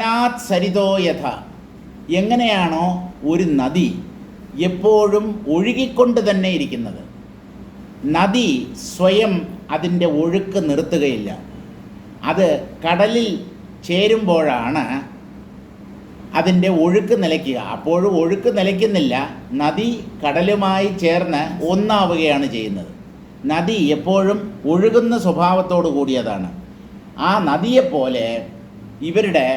വനാത് സരിതോ യഥ, എങ്ങനെയാണോ ഒരു നദി എപ്പോഴും ഒഴുകിക്കൊണ്ട് തന്നെ ഇരിക്കുന്നത്, നദി സ്വയം അതിൻ്റെ ഒഴുക്ക് നിർത്തുകയില്ല. അത് കടലിൽ ചേരുമ്പോഴാണ് അതിൻ്റെ ഒഴുക്ക് നിലയ്ക്കുക. അപ്പോഴും ഒഴുക്ക് നിലയ്ക്കുന്നില്ല, നദി കടലുമായി ചേർന്ന് ഒന്നാവുകയാണ് ചെയ്യുന്നത്. നദി എപ്പോഴും ഒഴുകുന്ന സ്വഭാവത്തോടു കൂടിയതാണ്. ആ നദിയെപ്പോലെ ഇവരുടെ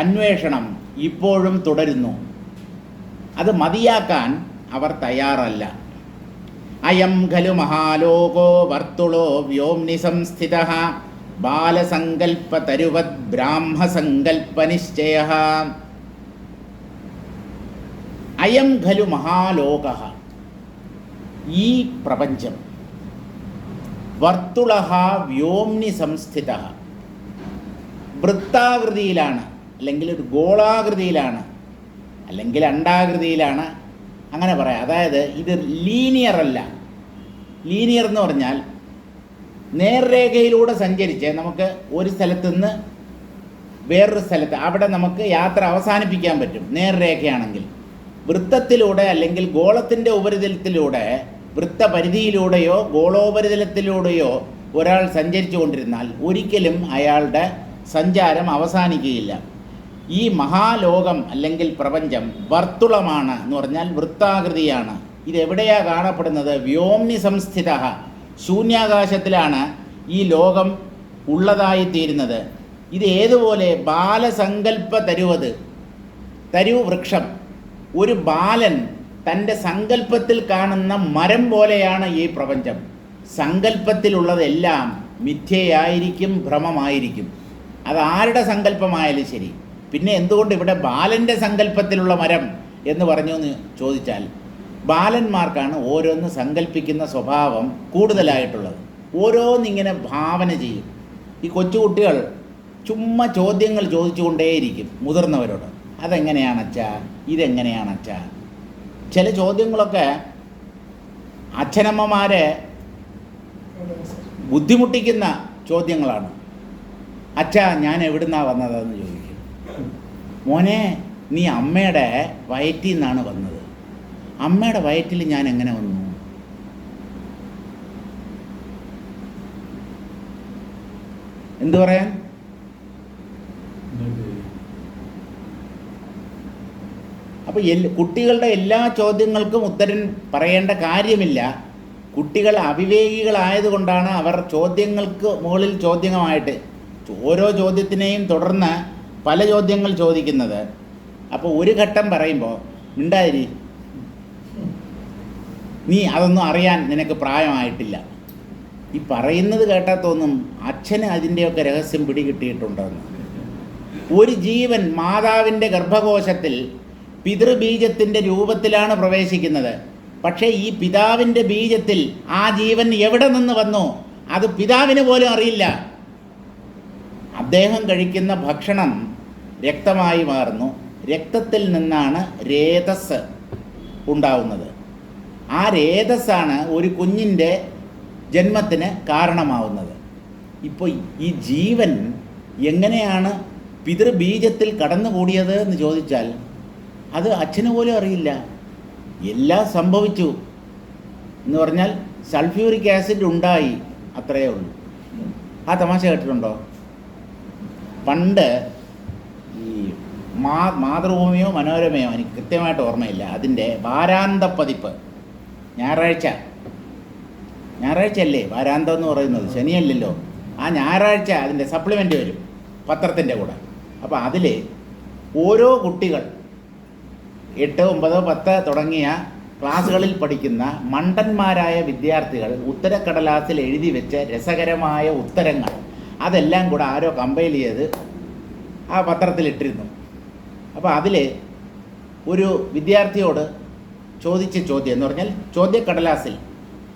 അന്വേഷണം ഇപ്പോഴും തുടരുന്നു. അത് മതിയാക്കാൻ അവർ തയ്യാറല്ല. അയം ഖലു മഹാലോകോ വർത്തുളോ വ്യോംനി സംസ്ഥിതഃ ബാലസങ്കൽപ്പ തരുവത് ബ്രാഹ്മസങ്കൽപ്പ നിശ്ചയഃ. അയം ഖലു മഹാലോകഃ, ഈ പ്രപഞ്ചം, വർത്തുളഃ വ്യോംനി സംസ്ഥിതഃ, വൃത്താകൃതിയിലാണ്, അല്ലെങ്കിൽ ഒരു ഗോളാകൃതിയിലാണ്, അല്ലെങ്കിൽ അണ്ഡാകൃതിയിലാണ്, അങ്ങനെ പറയാം. അതായത് ഇത് ലീനിയർ അല്ല. ലീനിയർ എന്ന് പറഞ്ഞാൽ നേർരേഖയിലൂടെ സഞ്ചരിച്ച് നമുക്ക് ഒരു സ്ഥലത്ത് നിന്ന് വേറൊരു സ്ഥലത്ത് അവിടെ നമുക്ക് യാത്ര അവസാനിപ്പിക്കാൻ പറ്റും നേർരേഖയാണെങ്കിൽ. വൃത്തത്തിലൂടെ അല്ലെങ്കിൽ ഗോളത്തിൻ്റെ ഉപരിതലത്തിലൂടെ, വൃത്തപരിധിയിലൂടെയോ ഗോളോപരിതലത്തിലൂടെയോ ഒരാൾ സഞ്ചരിച്ചു കൊണ്ടിരുന്നാൽ ഒരിക്കലും അയാളുടെ സഞ്ചാരം അവസാനിക്കുകയില്ല. ഈ മഹാലോകം അല്ലെങ്കിൽ പ്രപഞ്ചം വർത്തുളമാണ് എന്ന് പറഞ്ഞാൽ വൃത്താകൃതിയാണ്. ഇതെവിടെയാണ് കാണപ്പെടുന്നത്? വ്യോംനി സംസ്ഥിതഃ, ശൂന്യാകാശത്തിലാണ് ഈ ലോകം ഉള്ളതായിത്തീരുന്നത്. ഇത് ഏതുപോലെ? ബാലസങ്കൽപ്പ തരുവത്, തരു വൃക്ഷം. ഒരു ബാലൻ തൻ്റെ സങ്കല്പത്തിൽ കാണുന്ന മരം പോലെയാണ് ഈ പ്രപഞ്ചം. സങ്കല്പത്തിലുള്ളതെല്ലാം മിഥ്യയായിരിക്കും, ഭ്രമമായിരിക്കും. അത് ആരുടെ സങ്കല്പമായാലും ശരി. പിന്നെ എന്തുകൊണ്ട് ഇവിടെ ബാലൻ്റെ സങ്കല്പത്തിലുള്ള മരം എന്ന് പറഞ്ഞു എന്ന് ചോദിച്ചാൽ, ബാലന്മാർക്കാണ് ഓരോന്ന് സങ്കല്പിക്കുന്ന സ്വഭാവം കൂടുതലായിട്ടുള്ളത്. ഓരോന്നിങ്ങനെ ഭാവന ചെയ്യും. ഈ കൊച്ചുകുട്ടികൾ ചുമ്മാ ചോദ്യങ്ങൾ ചോദിച്ചുകൊണ്ടേയിരിക്കും മുതിർന്നവരോട്. അതെങ്ങനെയാണ് അച്ഛാ, ഇതെങ്ങനെയാണ് അച്ഛാ. ചില ചോദ്യങ്ങളൊക്കെ അച്ഛനമ്മമാരെ ബുദ്ധിമുട്ടിക്കുന്ന ചോദ്യങ്ങളാണ്. അച്ഛാ, ഞാൻ എവിടുന്നാണ് വന്നതെന്ന് ചോദിക്കും. മോനെ, നീ അമ്മയുടെ വയറ്റിൽ നിന്നാണ് വന്നത്. അമ്മയുടെ വയറ്റിൽ ഞാൻ എങ്ങനെ വന്നു? എന്തു പറയാൻ? അപ്പോൾ കുട്ടികളുടെ എല്ലാ ചോദ്യങ്ങൾക്കും ഉത്തരം പറയേണ്ട കാര്യമില്ല. കുട്ടികൾ അവിവേകികളായതുകൊണ്ടാണ് അവർ ചോദ്യങ്ങൾക്ക് മുകളിൽ ചോദ്യമായിട്ട് ഓരോ ചോദ്യത്തിനെയും തുടർന്ന് പല ചോദ്യങ്ങൾ ചോദിക്കുന്നത്. അപ്പോൾ ഒരു ഘട്ടം പറയുമ്പോൾ മിണ്ടാതിരി, നീ അതൊന്നും അറിയാൻ നിനക്ക് പ്രായമായിട്ടില്ല. ഈ പറയുന്നത് കേട്ടാൽ തോന്നും അച്ഛന് അതിൻ്റെയൊക്കെ രഹസ്യം പിടികിട്ടിയിട്ടുണ്ടെന്ന്. ഒരു ജീവൻ മാതാവിൻ്റെ ഗർഭകോശത്തിൽ പിതൃബീജത്തിൻ്റെ രൂപത്തിലാണ് പ്രവേശിക്കുന്നത്. പക്ഷേ ഈ പിതാവിൻ്റെ ബീജത്തിൽ ആ ജീവൻ എവിടെ നിന്ന് വന്നു അത് പിതാവിന് പോലും അറിയില്ല. അദ്ദേഹം കഴിക്കുന്ന ഭക്ഷണം രക്തമായി മാറുന്നു. രക്തത്തിൽ നിന്നാണ് രേതസ് ഉണ്ടാവുന്നത്. ആ രേതസ്സാണ് ഒരു കുഞ്ഞിൻ്റെ ജന്മത്തിന് കാരണമാവുന്നത്. ഇപ്പോൾ ഈ ജീവൻ എങ്ങനെയാണ് പിതൃബീജത്തിൽ കടന്നുകൂടിയത് എന്ന് ചോദിച്ചാൽ അത് അച്ഛന് പോലും അറിയില്ല. എല്ലാം സംഭവിച്ചു എന്ന് പറഞ്ഞാൽ സൾഫ്യൂരിക് ആസിഡ് ഉണ്ടായി, അത്രയേ ഉള്ളൂ. ആ തമാശ കേട്ടിട്ടുണ്ടോ? പണ്ട് ഈ മാതൃഭൂമിയോ മനോരമയോ എനിക്ക് കൃത്യമായിട്ട് ഓർമ്മയില്ല, അതിൻ്റെ വാരാന്ത പതിപ്പ് ഞായറാഴ്ച അല്ലേ വാരാന്തം എന്ന് പറയുന്നത്, ശനിയല്ലല്ലോ. ആ ഞായറാഴ്ച അതിൻ്റെ സപ്ലിമെൻ്റ് വരും പത്രത്തിൻ്റെ കൂടെ. അപ്പോൾ അതിൽ ഓരോ കുട്ടികൾ 8, 9, 10 തുടങ്ങിയ ക്ലാസ്സുകളിൽ പഠിക്കുന്ന മണ്ടന്മാരായ വിദ്യാർത്ഥികൾ ഉത്തരക്കടലാസിൽ എഴുതി വെച്ച രസകരമായ ഉത്തരങ്ങൾ അതെല്ലാം കൂടെ ആരോ കമ്പൈൽ ചെയ്ത് ആ പത്രത്തിലിട്ടിരുന്നു. അപ്പോൾ അതിൽ ഒരു വിദ്യാർത്ഥിയോട് ചോദിച്ച ചോദ്യം എന്ന് പറഞ്ഞാൽ ചോദ്യക്കടലാസിൽ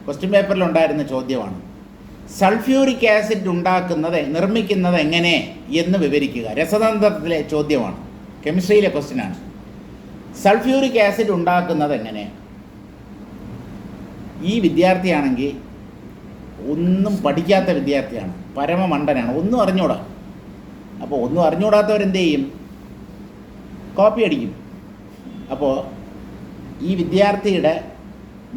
ക്വസ്റ്റ്യൻ പേപ്പറിലുണ്ടായിരുന്ന ചോദ്യമാണ്, സൾഫ്യൂരിക് ആസിഡ് നിർമ്മിക്കുന്നത് എങ്ങനെ എന്ന് വിവരിക്കുക. രസതന്ത്രത്തിലെ ചോദ്യമാണ്, കെമിസ്ട്രിയിലെ ക്വസ്റ്റ്യനാണ്. സൾഫ്യൂരിക് ആസിഡ് ഉണ്ടാക്കുന്നത് എങ്ങനെ? ഈ വിദ്യാർത്ഥിയാണെങ്കിൽ ഒന്നും പഠിക്കാത്ത വിദ്യാർത്ഥിയാണ്, പരമമണ്ടനാണ്, ഒന്നും അറിഞ്ഞൂടാ. അപ്പോൾ ഒന്നും അറിഞ്ഞൂടാത്തവരെന്ത് ചെയ്യും? കോപ്പി അടിക്കും. അപ്പോൾ ഈ വിദ്യാർത്ഥിയുടെ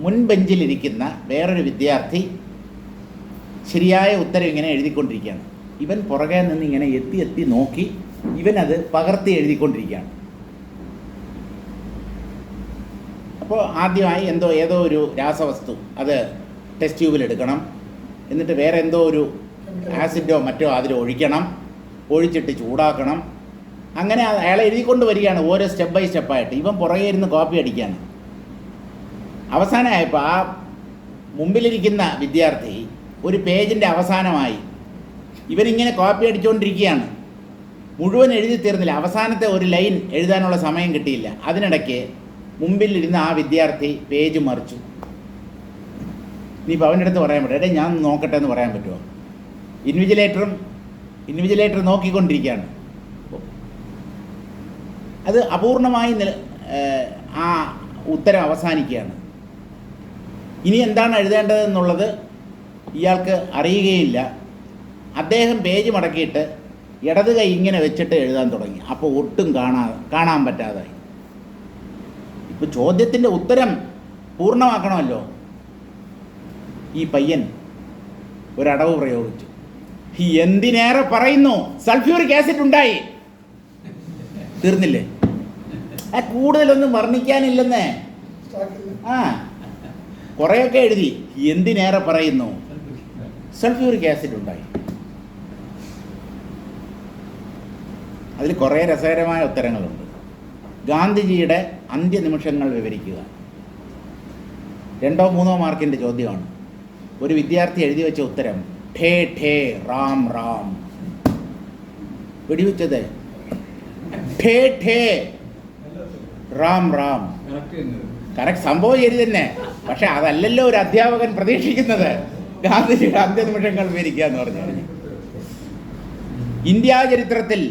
മുൻ ബെഞ്ചിലിരിക്കുന്ന വേറൊരു വിദ്യാർത്ഥി ശരിയായ ഉത്തരം ഇങ്ങനെ എഴുതിക്കൊണ്ടിരിക്കുകയാണ്. ഇവൻ പുറകെ നിന്ന് ഇങ്ങനെ എത്തി എത്തി നോക്കി ഇവനത് പകർത്തി എഴുതിക്കൊണ്ടിരിക്കുകയാണ്. അപ്പോൾ ആദ്യമായി ഏതോ ഒരു രാസവസ്തു അത് ടെസ്റ്റ് ട്യൂബിലെടുക്കണം, എന്നിട്ട് വേറെ എന്തോ ഒരു ആസിഡോ മറ്റോ അതിൽ ഒഴിക്കണം, ഒഴിച്ചിട്ട് ചൂടാക്കണം. അങ്ങനെ അയാളെ എഴുതിക്കൊണ്ട് വരികയാണ് ഓരോ സ്റ്റെപ്പ് ബൈ സ്റ്റെപ്പായിട്ട്. ഇവൻ പുറകെ ഇരുന്ന് കോപ്പി അടിക്കുകയാണ്. അവസാനമായപ്പോൾ ആ മുമ്പിലിരിക്കുന്ന വിദ്യാർത്ഥി ഒരു പേജിൻ്റെ അവസാനമായി ഇവനിങ്ങനെ കോപ്പി അടിച്ചുകൊണ്ടിരിക്കുകയാണ്. മുഴുവൻ എഴുതി തീർന്നില്ല. അവസാനത്തെ ഒരു ലൈൻ എഴുതാനുള്ള സമയം കിട്ടിയില്ല. അതിനിടയ്ക്ക് മുമ്പിലിരുന്ന ആ വിദ്യാർത്ഥി പേജ് മറിച്ചു. ഇനിയിപ്പോൾ അവൻ്റെ അടുത്ത് പറയാൻ പറ്റും, എടേ ഞാൻ നോക്കട്ടെ എന്ന് പറയാൻ പറ്റുമോ? ഇൻവിജിലേറ്റർ നോക്കിക്കൊണ്ടിരിക്കുകയാണ്. അത് അപൂർണമായി ആ ഉത്തരം അവസാനിക്കുകയാണ്. ഇനി എന്താണ് എഴുതേണ്ടതെന്നുള്ളത് ഇയാൾക്ക് അറിയുകയില്ല. അദ്ദേഹം പേജ് മടക്കിയിട്ട് ഇടത് കൈ ഇങ്ങനെ വെച്ചിട്ട് എഴുതാൻ തുടങ്ങി. അപ്പോൾ ഒട്ടും കാണാൻ പറ്റാതായി. ഇപ്പോൾ ചോദ്യത്തിൻ്റെ ഉത്തരം പൂർണ്ണമാക്കണമല്ലോ. ഈ പയ്യൻ ഒരടവ് പ്രയോഗിച്ചു. എന്തിനേറെ പറയുന്നു, സൾഫ്യൂറിക് ആസിഡ് ഉണ്ടായി. തീർന്നില്ലേ? കൂടുതലൊന്നും വർണ്ണിക്കാനില്ലെന്നേ. കുറേയൊക്കെ എഴുതി. എന്തിനേറെ പറയുന്നു, സൾഫ്യൂറിക് ആസിഡ് ഉണ്ടായി. അതിൽ കുറേ രസകരമായ ഉത്തരങ്ങളുണ്ട്. ഗാന്ധിജിയുടെ അന്ത്യനിമിഷങ്ങൾ വിവരിക്കുക. 2 3 മാർക്കിൻ്റെ ചോദ്യമാണ്. ഒരു വിദ്യാർത്ഥി എഴുതി വെച്ച ഉത്തരം ഠേ ഠേ റാം റാം. വെടിവെച്ചത് ഠേ ഠേ റാം റാം. കറക്റ്റ് സംഭവം ശരി തന്നെ. പക്ഷെ അതല്ലല്ലോ ഒരു അധ്യാപകൻ പ്രതീക്ഷിക്കുന്നത്. ഗാന്ധിജിയുടെ അന്ത്യനിമിഷങ്ങൾ വിവരിക്കുക എന്ന് പറഞ്ഞു. ഇന്ത്യാ ചരിത്രത്തിൽ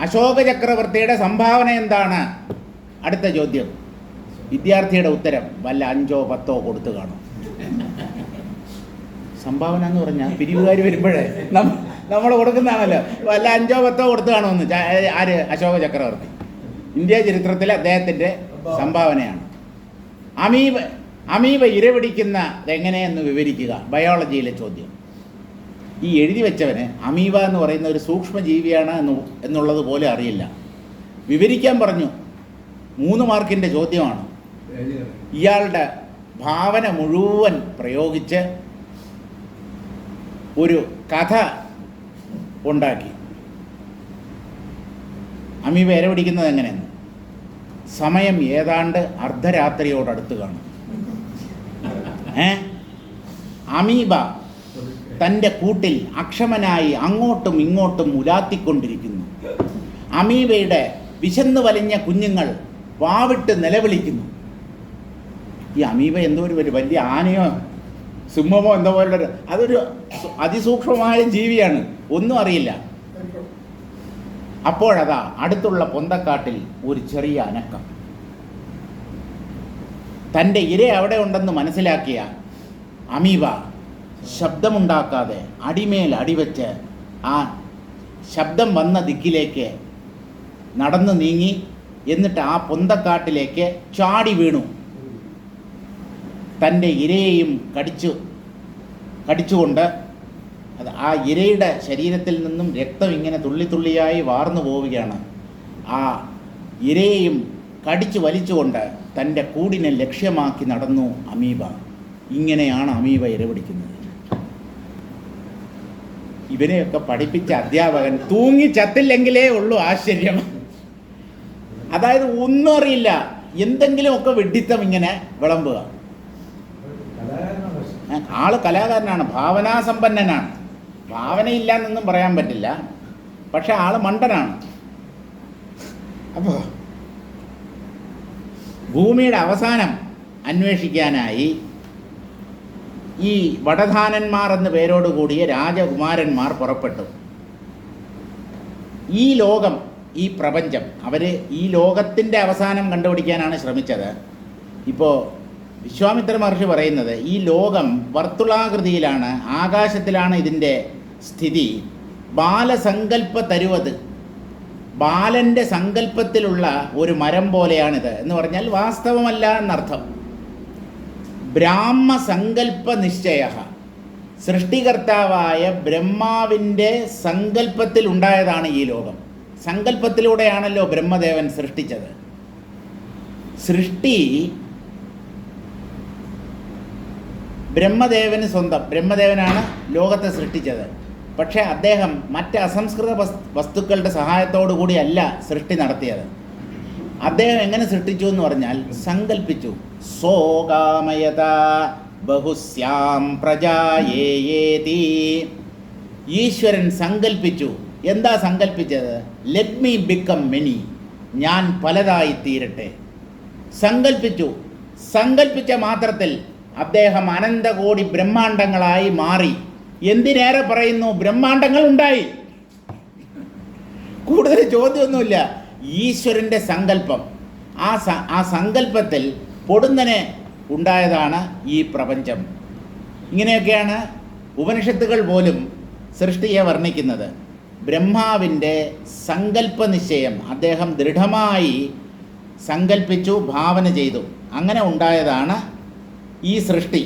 അശോക ചക്രവർത്തിയുടെ സംഭാവന എന്താണ്? അടുത്ത ചോദ്യം. വിദ്യാർത്ഥിയുടെ ഉത്തരം വല്ല 5 10 കൊടുത്തു കാണും. സംഭാവന എന്ന് പറഞ്ഞാൽ പിരിവുകാർ വരുമ്പോഴേ നമ്മൾ കൊടുക്കുന്നതാണല്ലോ. വല്ല 5 10 കൊടുത്തു കാണുമെന്ന്. ആര്? അശോക ചക്രവർത്തി. ഇന്ത്യാ ചരിത്രത്തിലെ അദ്ദേഹത്തിൻ്റെ സംഭാവനയാണ്. അമീബ ഇരപിടിക്കുന്നത് എങ്ങനെയെന്ന് വിവരിക്കുക. ബയോളജിയിലെ ചോദ്യം. ഈ എഴുതി വെച്ചവന് അമീബ എന്ന് പറയുന്ന ഒരു സൂക്ഷ്മജീവിയാണ് എന്നുള്ളത് പോലെ അറിയില്ല. വിവരിക്കാൻ പറഞ്ഞു. 3 മാർക്കിൻ്റെ ചോദ്യമാണ്. ഇയാളുടെ ഭാവന മുഴുവൻ പ്രയോഗിച്ച് ഒരു കഥ ഉണ്ടാക്കി. അമീബ ഇരപിടിക്കുന്നത് എങ്ങനെയെന്ന്. സമയം ഏതാണ്ട് അർദ്ധരാത്രിയോടടുത്ത് കാണും. അമീബ തൻ്റെ കൂട്ടിൽ അക്ഷമനായി അങ്ങോട്ടും ഇങ്ങോട്ടും ഉലാത്തിക്കൊണ്ടിരിക്കുന്നു. അമീബയുടെ വിശന്നു വലിഞ്ഞ കുഞ്ഞുങ്ങൾ വാവിട്ട് നിലവിളിക്കുന്നു. ഈ അമീബ എന്തോ ഒരു വലിയ ആനയോ സിംഹമോ എന്തോ പോലുള്ളൊരു അതൊരു അതിസൂക്ഷ്മമായ ജീവിയാണ്. ഒന്നും അറിയില്ല. അപ്പോഴതാ അടുത്തുള്ള പൊന്തക്കാട്ടിൽ ഒരു ചെറിയ അനക്കം. തൻ്റെ ഇര അവിടെ ഉണ്ടെന്ന് മനസ്സിലാക്കിയ അമീബ ശബ്ദമുണ്ടാക്കാതെ അടിമേൽ അടിവെച്ച് ആ ശബ്ദം വന്ന ദിക്കിലേക്ക് നടന്നു നീങ്ങി. എന്നിട്ട് ആ പൊന്തക്കാട്ടിലേക്ക് ചാടി വീണു. തൻ്റെ ഇരയെയും കടിച്ചുകൊണ്ട് ആ ഇരയുടെ ശരീരത്തിൽ നിന്നും രക്തം ഇങ്ങനെ തുള്ളി തുള്ളിയായി വാർന്നു പോവുകയാണ്. ആ ഇരയെയും കടിച്ചു വലിച്ചുകൊണ്ട് തൻ്റെ കൂടിനെ ലക്ഷ്യമാക്കി നടന്നു അമീബ. ഇങ്ങനെയാണ് അമീബ ഇരപിടിക്കുന്നത്. ഇവരെയൊക്കെ പഠിപ്പിച്ച അധ്യാപകൻ തൂങ്ങി ചത്തില്ലെങ്കിലേ ഉള്ളൂ ആശ്ചര്യം. അതായത് ഒന്നും അറിയില്ല, എന്തെങ്കിലുമൊക്കെ വെഡിത്തം ഇങ്ങനെ വിളമ്പുക. ആള് കലാകാരനാണ്, ഭാവനാസമ്പന്നനാണ്. ഭാവനയില്ല എന്നൊന്നും പറയാൻ പറ്റില്ല, പക്ഷെ ആള് മണ്ടനാണ്. അപ്പോൾ ഭൂമിയുടെ അവസാനം അന്വേഷിക്കാനായി ഈ വടധാനന്മാർ എന്ന പേരോട് കൂടിയ രാജകുമാരന്മാർ പുറപ്പെട്ടു. ഈ ലോകം, ഈ പ്രപഞ്ചം, അവർ ഈ ലോകത്തിൻ്റെ അവസാനം കണ്ടുപിടിക്കാനാണ് ശ്രമിച്ചത്. ഇപ്പോൾ വിശ്വാമിത്ര മഹർഷി പറയുന്നത് ഈ ലോകം വർത്തുളാകൃതിയിലാണ്, ആകാശത്തിലാണ് ഇതിൻ്റെ സ്ഥിതി. ബാലസങ്കല്പ തരുവത്, ബാലൻ്റെ സങ്കല്പത്തിലുള്ള ഒരു മരം പോലെയാണിത് എന്ന് പറഞ്ഞാൽ വാസ്തവമല്ല എന്നർത്ഥം. ബ്രാഹ്മസങ്കല്പ നിശ്ചയ, സൃഷ്ടികർത്താവായ ബ്രഹ്മാവിൻ്റെ സങ്കല്പത്തിൽ ഉണ്ടായതാണ് ഈ ലോകം. സങ്കല്പത്തിലൂടെയാണല്ലോ ബ്രഹ്മദേവൻ സൃഷ്ടിച്ചത്. സൃഷ്ടി ബ്രഹ്മദേവന് സ്വന്തം. ബ്രഹ്മദേവനാണ് ലോകത്തെ സൃഷ്ടിച്ചത്. പക്ഷേ അദ്ദേഹം മറ്റ് അസംസ്കൃത വസ്തുക്കളുടെ സഹായത്തോടു കൂടിയല്ല സൃഷ്ടി നടത്തിയത്. അദ്ദേഹം എങ്ങനെ സൃഷ്ടിച്ചു എന്ന് പറഞ്ഞാൽ സങ്കല്പിച്ചു. സോകാമയത ബഹുസ്യാം പ്രജായേതി. ഈശ്വരൻ സങ്കല്പിച്ചു. എന്താ സങ്കല്പിച്ചത്? ലെറ്റ് മീ ബിക്കം മെനി, ഞാൻ പലതായി തീരട്ടെ. സങ്കല്പിച്ചു. സങ്കല്പിച്ച മാത്രത്തിൽ അദ്ദേഹം അനന്തകോടി ബ്രഹ്മാണ്ടങ്ങളായി മാറി. എന്തിനേറെ പറയുന്നു, ബ്രഹ്മാണ്ടങ്ങൾ ഉണ്ടായി. കൂടുതൽ ചോദ്യമൊന്നുമില്ല. ഈശ്വരൻ്റെ സങ്കല്പം, ആ സങ്കല്പത്തിൽ പൊടുന്നനെ ഉണ്ടായതാണ് ഈ പ്രപഞ്ചം. ഇങ്ങനെയൊക്കെയാണ് ഉപനിഷത്തുകൾ പോലും സൃഷ്ടിയെ വർണ്ണിക്കുന്നത്. ബ്രഹ്മാവിൻ്റെ സങ്കല്പ നിശ്ചയം അദ്ദേഹം ദൃഢമായി സങ്കല്പിച്ചു, ഭാവന ചെയ്തു. അങ്ങനെ ഉണ്ടായതാണ് ഈ സൃഷ്ടി.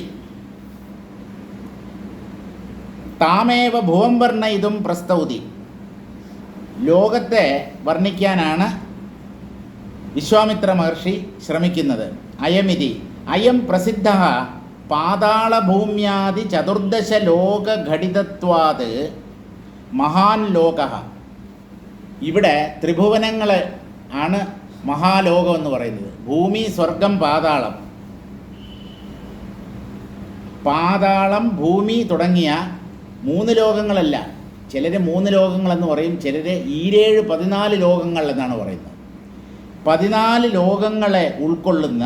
താമേവ ഭുവം വർണ്ണയിതും പ്രസ്തൗതി. ലോകത്തെ വർണ്ണിക്കാനാണ് വിശ്വാമിത്ര മഹർഷി ശ്രമിക്കുന്നത്. അയമിതി അയം പ്രസിദ്ധ പാതാളഭൂമ്യാദി ചതുർദശ ലോകഘടിതത്വാത് മഹാൻ ലോക. ഇവിടെ ത്രിഭുവനങ്ങൾ ആണ് മഹാലോകം എന്ന് പറയുന്നത്. ഭൂമി, സ്വർഗം, പാതാളം. പാതാളം, ഭൂമി തുടങ്ങിയ 3 ലോകങ്ങളല്ല. ചിലർ 3 ലോകങ്ങളെന്ന് പറയും, ചിലർ 14 ലോകങ്ങൾ എന്നാണ് പറയുന്നത്. 14 ലോകങ്ങളെ ഉൾക്കൊള്ളുന്ന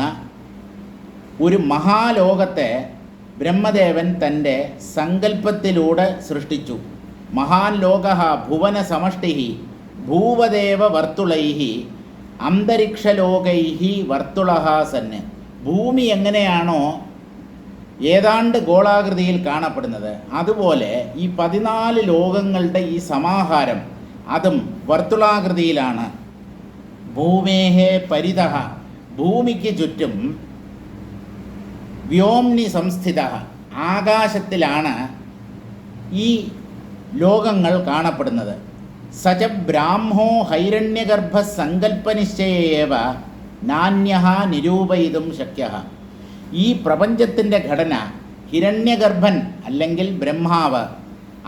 ഒരു മഹാലോകത്തെ ബ്രഹ്മദേവൻ തൻ്റെ സങ്കല്പത്തിലൂടെ സൃഷ്ടിച്ചു. മഹാൻ ലോക ഭുവന സമഷ്ടി ഭൂവദേവ വർത്തുളൈ അന്തരിക്ഷലോകൈ വർത്തുള സന്. ഭൂമി എങ്ങനെയാണോ ഏതാണ്ട് ഗോളാകൃതിയിൽ കാണപ്പെടുന്നത്, അതുപോലെ ഈ 14 ലോകങ്ങളുടെ ഈ സമാഹാരം അതും വർത്തുളാകൃതിയിലാണ്. ഭൂമേഹേ പരിതഃ, ഭൂമിക്ക് ചുറ്റും വ്യോംനി സംസ്ഥിത, ആകാശത്തിലാണ് ഈ ലോകങ്ങൾ കാണപ്പെടുന്നത്. സച ബ്രാഹ്മോ ഹൈരണ്യഗർഭ സങ്കല്പനിശ്ചയേവ നാന്യഃ നിരൂപയിതും ശക്യഃ. ഈ പ്രപഞ്ചത്തിൻ്റെ ഘടന ഹിരണ്യഗർഭൻ അല്ലെങ്കിൽ ബ്രഹ്മാവ്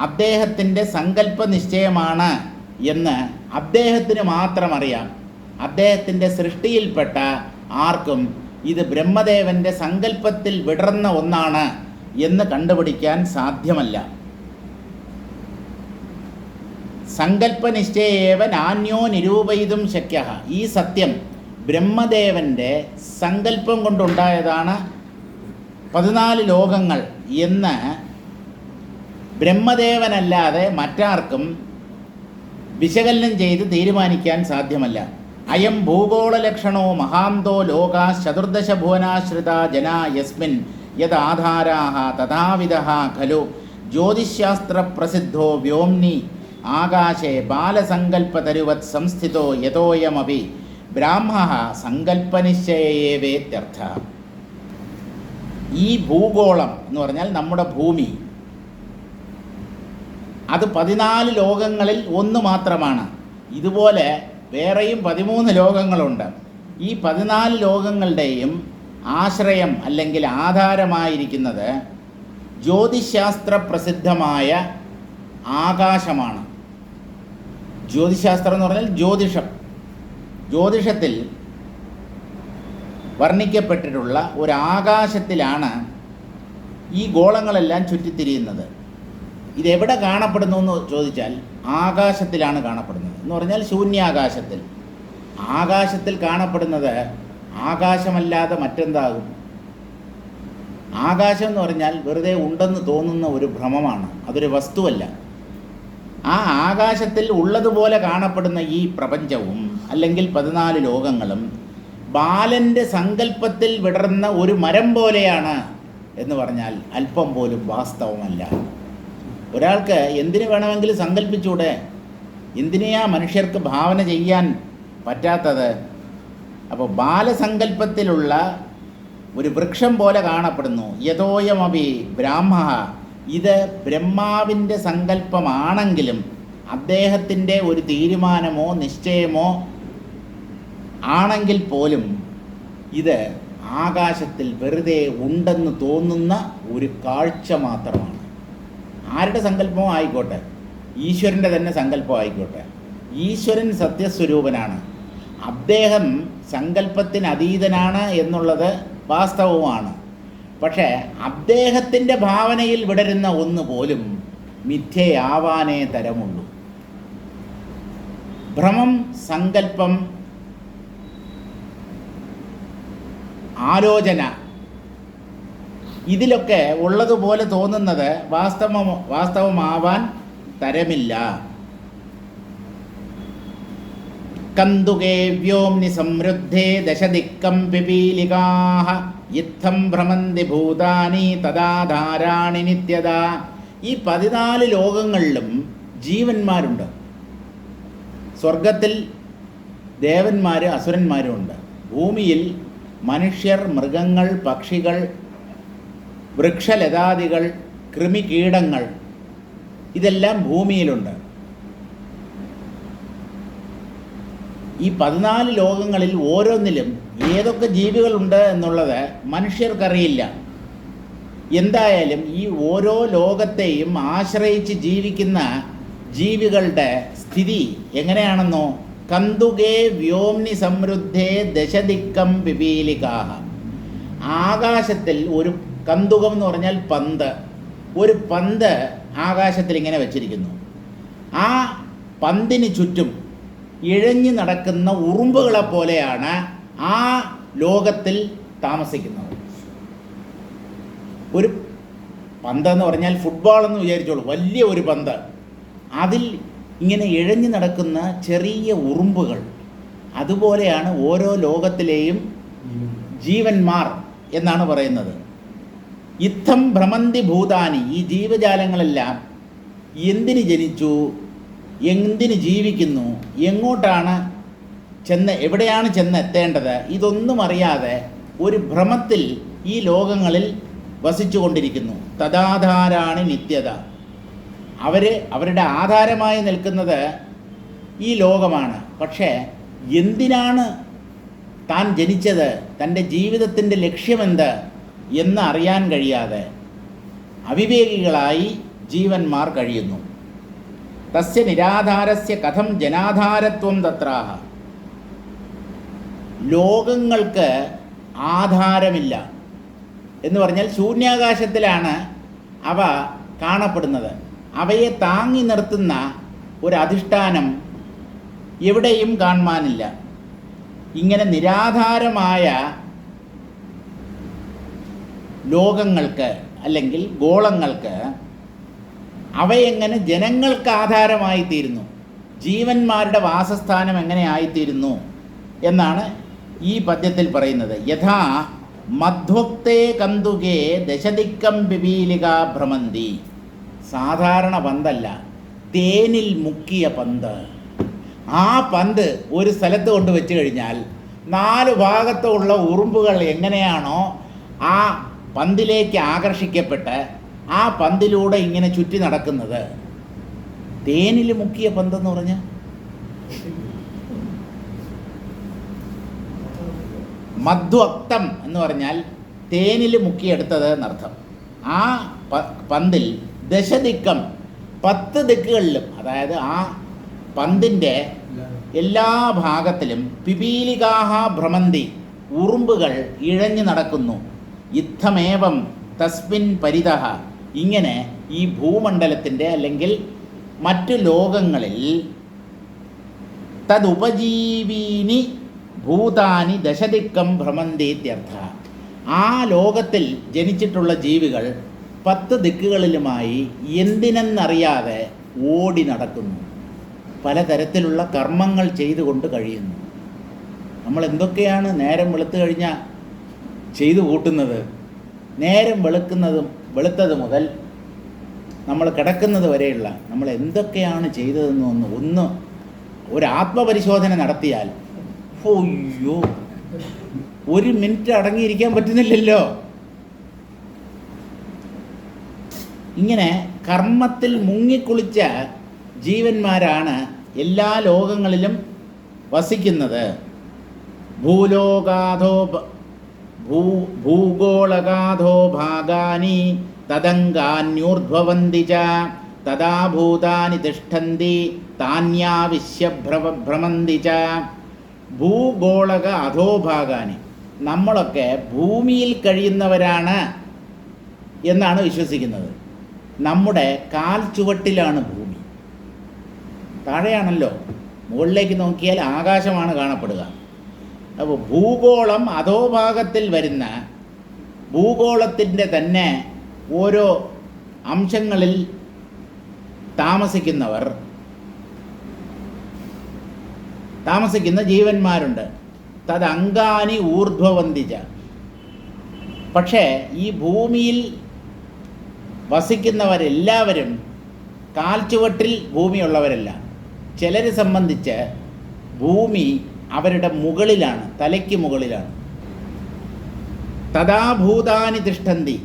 അദ്ദേഹത്തിൻ്റെ സങ്കല്പ നിശ്ചയമാണ് എന്ന് അദ്ദേഹത്തിന് മാത്രം അറിയാം. അദ്ദേഹത്തിൻ്റെ സൃഷ്ടിയിൽപ്പെട്ട ആർക്കും ഇത് ബ്രഹ്മദേവൻ്റെ സങ്കല്പത്തിൽ വിടർന്ന ഒന്നാണ് എന്ന് കണ്ടുപിടിക്കാൻ സാധ്യമല്ല. സങ്കല്പനിശ്ചയേവ നാന്യോ നിരൂപയിതും ശക്യഃ. ഈ സത്യം ബ്രഹ്മദേവൻ്റെ സങ്കല്പം കൊണ്ടുണ്ടായതാണ് 14 ലോകങ്ങൾ എന്ന് ബ്രഹ്മദേവനല്ലാതെ മറ്റാർക്കും വിശകലനം ചെയ്ത് തീരുമാനിക്കാൻ സാധ്യമല്ല. അയം ഭൂഗോളലക്ഷണോ മഹാന്തോ ലോകാ ചതുർദശ ഭുവനാശ്രിത ജനാ യസ്മിൻ യദാധാരാഃ തഥാവിധഃ ഖലു ജ്യോതിശാസ്ത്രപ്രസിദ്ധോ വ്യോംനി ആകാശേ ബാലസങ്കല്പതരുവത് സംസ്ഥിതോ യതോയമപി ബ്രാഹ്മഃ സങ്കല്പനിശ്ചയേവേത്യർത്ഥഃ. ഈ ഭൂഗോളം എന്ന് പറഞ്ഞാൽ നമ്മുടെ ഭൂമി, അത് 14 ലോകങ്ങളിൽ ഒന്ന് മാത്രമാണ്. ഇതുപോലെ വേറെയും 13 ലോകങ്ങളുണ്ട്. ഈ 14 ലോകങ്ങളുടെയും ആശ്രയം അല്ലെങ്കിൽ ആധാരമായിരിക്കുന്നത് ജ്യോതിശാസ്ത്ര പ്രസിദ്ധമായ ആകാശമാണ്. ജ്യോതിശാസ്ത്രം എന്ന് പറഞ്ഞാൽ ജ്യോതിഷത്തിൽ വർണ്ണിക്കപ്പെട്ടിട്ടുള്ള ഒരു ആകാശത്തിലാണ് ഈ ഗോളങ്ങളെല്ലാം ചുറ്റിത്തിരിയുന്നത്. ഇതെവിടെ കാണപ്പെടുന്നു എന്ന് ചോദിച്ചാൽ ആകാശത്തിലാണ് കാണപ്പെടുന്നത്. എന്ന് പറഞ്ഞാൽ ശൂന്യാകാശത്തിൽ. ആകാശത്തിൽ കാണപ്പെടുന്നത് ആകാശമല്ലാതെ മറ്റെന്താകും? ആകാശം എന്ന് പറഞ്ഞാൽ വെറുതെ ഉണ്ടെന്ന് തോന്നുന്ന ഒരു ഭ്രമമാണ്, അതൊരു വസ്തുവല്ല. ആ ആകാശത്തിൽ ഉള്ളതുപോലെ കാണപ്പെടുന്ന ഈ പ്രപഞ്ചവും അല്ലെങ്കിൽ 14 ലോകങ്ങളും ബാലൻ്റെ സങ്കല്പത്തിൽ വിടർന്ന ഒരു മരം പോലെയാണ് എന്ന് പറഞ്ഞാൽ അല്പം പോലും വാസ്തവമല്ല. ഒരാൾക്ക് എന്തിനു വേണമെങ്കിലും സങ്കല്പിച്ചൂടെ? എന്തിനെയാ മനുഷ്യർക്ക് ഭാവന ചെയ്യാൻ പറ്റാത്തത്? അപ്പോൾ ബാലസങ്കല്പത്തിലുള്ള ഒരു വൃക്ഷം പോലെ കാണപ്പെടുന്നു. യഥോയമപി ബ്രാഹ്മ, ഇത് ബ്രഹ്മാവിൻ്റെ സങ്കല്പമാണെങ്കിലും അദ്ദേഹത്തിൻ്റെ ഒരു തീരുമാനമോ നിശ്ചയമോ ആണെങ്കിൽ പോലും ഇത് ആകാശത്തിൽ വെറുതെ ഉണ്ടെന്ന് തോന്നുന്ന ഒരു കാഴ്ച മാത്രമാണ്. ആരുടെ സങ്കല്പമോ ആയിക്കോട്ടെ, ഈശ്വരൻ്റെ തന്നെ സങ്കല്പം ആയിക്കോട്ടെ, ഈശ്വരൻ സത്യസ്വരൂപനാണ്. അദ്ദേഹം സങ്കല്പത്തിന് അതീതനാണ് എന്നുള്ളത് വാസ്തവമാണ്. പക്ഷേ അദ്ദേഹത്തിൻ്റെ ഭാവനയിൽ വിടരുന്ന ഒന്ന് പോലും മിഥ്യയാവാനേ തരമുള്ളൂ. ഭ്രമം, സങ്കല്പം, ആലോചന, ഇതിലൊക്കെ ഉള്ളതുപോലെ തോന്നുന്നത് വാസ്തവമാവാൻ തരമില്ല. കന്തുകേ വ്യോംനി സമൃദ്ധേ ദശദിക്കം പിപീലികാഃ ഇത്തം ഭ്രമന്തി ഭൂതാനി തദാധാരാണി നിത്യത. ഈ 14 ലോകങ്ങളിലും ജീവന്മാരുണ്ട്. സ്വർഗത്തിൽ ദേവന്മാർ, അസുരന്മാരും ഉണ്ട്. ഭൂമിയിൽ മനുഷ്യർ, മൃഗങ്ങൾ, പക്ഷികൾ, വൃക്ഷലതാദികൾ, കൃമികീടങ്ങൾ, ഇതെല്ലാം ഭൂമിയിലുണ്ട്. ഈ 14 ലോകങ്ങളിൽ ഓരോന്നിലും ഏതൊക്കെ ജീവികളുണ്ട് എന്നുള്ളത് മനുഷ്യർക്കറിയില്ല. എന്തായാലും ഈ ഓരോ ലോകത്തെയും ആശ്രയിച്ച് ജീവിക്കുന്ന ജീവികളുടെ സ്ഥിതി എങ്ങനെയാണെന്നോ, കന്തുകേ വ്യോംനി സമൃദ്ധേ ദശദിക്കം പിപീലികാഃ. ആകാശത്തിൽ ഒരു കന്തുകം എന്ന് പറഞ്ഞാൽ പന്ത്, ഒരു പന്ത് ആകാശത്തിൽ ഇങ്ങനെ വെച്ചിരിക്കുന്നു. ആ പന്തിന് ചുറ്റും ഇഴഞ്ഞു നടക്കുന്ന ഉറുമ്പുകളെ പോലെയാണ് ആ ലോകത്തിൽ താമസിക്കുന്നത്. ഒരു പന്തെന്ന് പറഞ്ഞാൽ ഫുട്ബോൾ എന്ന് വിചാരിച്ചോളൂ, വലിയ ഒരു പന്ത്. അതിൽ ഇങ്ങനെ ഇഴഞ്ഞു നടക്കുന്ന ചെറിയ ഉറുമ്പുകൾ, അതുപോലെയാണ് ഓരോ ലോകത്തിലെയും ജീവന്മാർ എന്നാണ് പറയുന്നത്. ഇത്തം ഭ്രമന്തി ഭൂതാനി, ഈ ജീവജാലങ്ങളെല്ലാം എന്തിന് ജനിച്ചു, എന്തിന് ജീവിക്കുന്നു, എങ്ങോട്ടാണ് എവിടെയാണ് ചെന്നെത്തേണ്ടത്, ഇതൊന്നും അറിയാതെ ഒരു ഭ്രമത്തിൽ ഈ ലോകങ്ങളിൽ വസിച്ചു കൊണ്ടിരിക്കുന്നു. തദാധാരാണി നിത്യത. അവരുടെ ആധാരമായി നിൽക്കുന്നത് ഈ ലോകമാണ്. പക്ഷേ എന്തിനാണ് താൻ ജനിച്ചത്, തൻ്റെ ജീവിതത്തിൻ്റെ ലക്ഷ്യമെന്ത് എന്ന് അറിയാൻ കഴിയാതെ അവിവേകികളായി ജീവന്മാർ കഴിയുന്നു. തസ്യ നിരാധാരസ്യ കഥം ജനാധാരത്വം തത്രാഹ. ലോകങ്ങൾക്ക് ആധാരമില്ല എന്ന് പറഞ്ഞാൽ ശൂന്യാകാശത്തിലാണ് അവ കാണപ്പെടുന്നത്. അവയെ താങ്ങി നിർത്തുന്ന ഒരു അധിഷ്ഠാനം എവിടെയും കാണുവാനില്ല. ഇങ്ങനെ നിരാധാരമായ ലോകങ്ങൾക്ക് അല്ലെങ്കിൽ ഗോളങ്ങൾക്ക് അവയെങ്ങനെ ജനങ്ങൾക്ക് ആധാരമായിത്തീരുന്നു, ജീവന്മാരുടെ വാസസ്ഥാനം എങ്ങനെ ആയിത്തീരുന്നു എന്നാണ് ഈ പദ്യത്തിൽ പറയുന്നത്. യഥാ മധ്വക്തേ കന്തുകേ ദശദിക്കം പിപീലിക ഭ്രമന്തി. സാധാരണ പന്തല്ല, തേനിൽ മുക്കിയ പന്ത്. ആ പന്ത് ഒരു സ്ഥലത്ത് കൊണ്ട് വെച്ച് കഴിഞ്ഞാൽ 4 ഭാഗത്തുള്ള ഉറുമ്പുകൾ എങ്ങനെയാണോ ആ പന്തിലേക്ക് ആകർഷിക്കപ്പെട്ട് ആ പന്തിലൂടെ ഇങ്ങനെ ചുറ്റി നടക്കുന്നത്, തേനിൽ മുക്കിയ പന്തെന്ന് പറഞ്ഞാൽ മധ്വക്തം എന്ന് പറഞ്ഞാൽ തേനിൽ മുക്കിയെടുത്തത് എന്നർത്ഥം. ആ പന്തിൽ ദശദിക്കം 10 ദിക്കുകളിലും, അതായത് ആ പന്തിൻ്റെ എല്ലാ ഭാഗത്തിലും പിപീലികാഹ ഭ്രമന്തി, ഉറുമ്പുകൾ ഇഴഞ്ഞു നടക്കുന്നു. ഇത്തമേവം തസ്മിൻ പരിതഃ, ഇങ്ങനെ ഈ ഭൂമണ്ഡലത്തിൻ്റെ അല്ലെങ്കിൽ മറ്റു ലോകങ്ങളിൽ തദുപജീവീനി ഭൂതാനി ദശദിക്കം ഭ്രമന്തീത്യർത്ഥ. ആ ലോകത്തിൽ ജനിച്ചിട്ടുള്ള ജീവികൾ 10 ദിക്കുകളിലുമായി എന്തിനെന്നറിയാതെ ഓടി നടക്കുന്നു, പലതരത്തിലുള്ള കർമ്മങ്ങൾ ചെയ്തുകൊണ്ട് കഴിയുന്നു. നമ്മൾ എന്തൊക്കെയാണ് നേരം വെളുത്തു കഴിഞ്ഞാൽ ചെയ്തു കൂട്ടുന്നത്? നേരം വെളുത്തത് മുതൽ നമ്മൾ കിടക്കുന്നത് വരെയുള്ള നമ്മൾ എന്തൊക്കെയാണ് ചെയ്തതെന്ന് ഒന്ന് ഒരു ആത്മപരിശോധന നടത്തിയാൽ അയ്യോ, ഒരു മിനിറ്റ് അടങ്ങിയിരിക്കാൻ പറ്റുന്നില്ലല്ലോ. ഇങ്ങനെ കർമ്മത്തിൽ മുങ്ങിക്കുളിച്ച ജീവന്മാരാണ് എല്ലാ ലോകങ്ങളിലും വസിക്കുന്നത്. ഭൂഗോളഗാധോ ഭാഗാനി തദംഗാന്യൂർധ്വവന്തി ച തദാ ഭൂതാനി തിഷ്ഠന്തി താന്യാവിശ്യ ഭ്രമന്തി ച. ഭൂഗോളക അധോഭാഗാനി, നമ്മളൊക്കെ ഭൂമിയിൽ കഴിയുന്നവരാണ് എന്നാണ് വിശ്വസിക്കുന്നത്. നമ്മുടെ കാൽ ചുവട്ടിലാണ് ഭൂമി. താഴെയാണല്ലോ, മുകളിലേക്ക് നോക്കിയാൽ ആകാശമാണ് കാണപ്പെടുക. അപ്പോൾ ഭൂഗോളം അധോഭാഗത്തിൽ വരുന്ന ഭൂഗോളത്തിൻ്റെ തന്നെ ഓരോ അംശങ്ങളിൽ താമസിക്കുന്ന ജീവന്മാരുണ്ട്. തദംഗാനി ഊർധ്വവന്തിച്ച. പക്ഷേ ഈ ഭൂമിയിൽ വസിക്കുന്നവരെല്ലാവരും കാൽച്ചുവട്ടിൽ ഭൂമിയുള്ളവരല്ല. ചിലരെ സംബന്ധിച്ച് ഭൂമി അവരുടെ മുകളിലാണ്, തലയ്ക്ക് മുകളിലാണ്. തഥാ ഭൂതാനി തിഷ്ഠന്തി.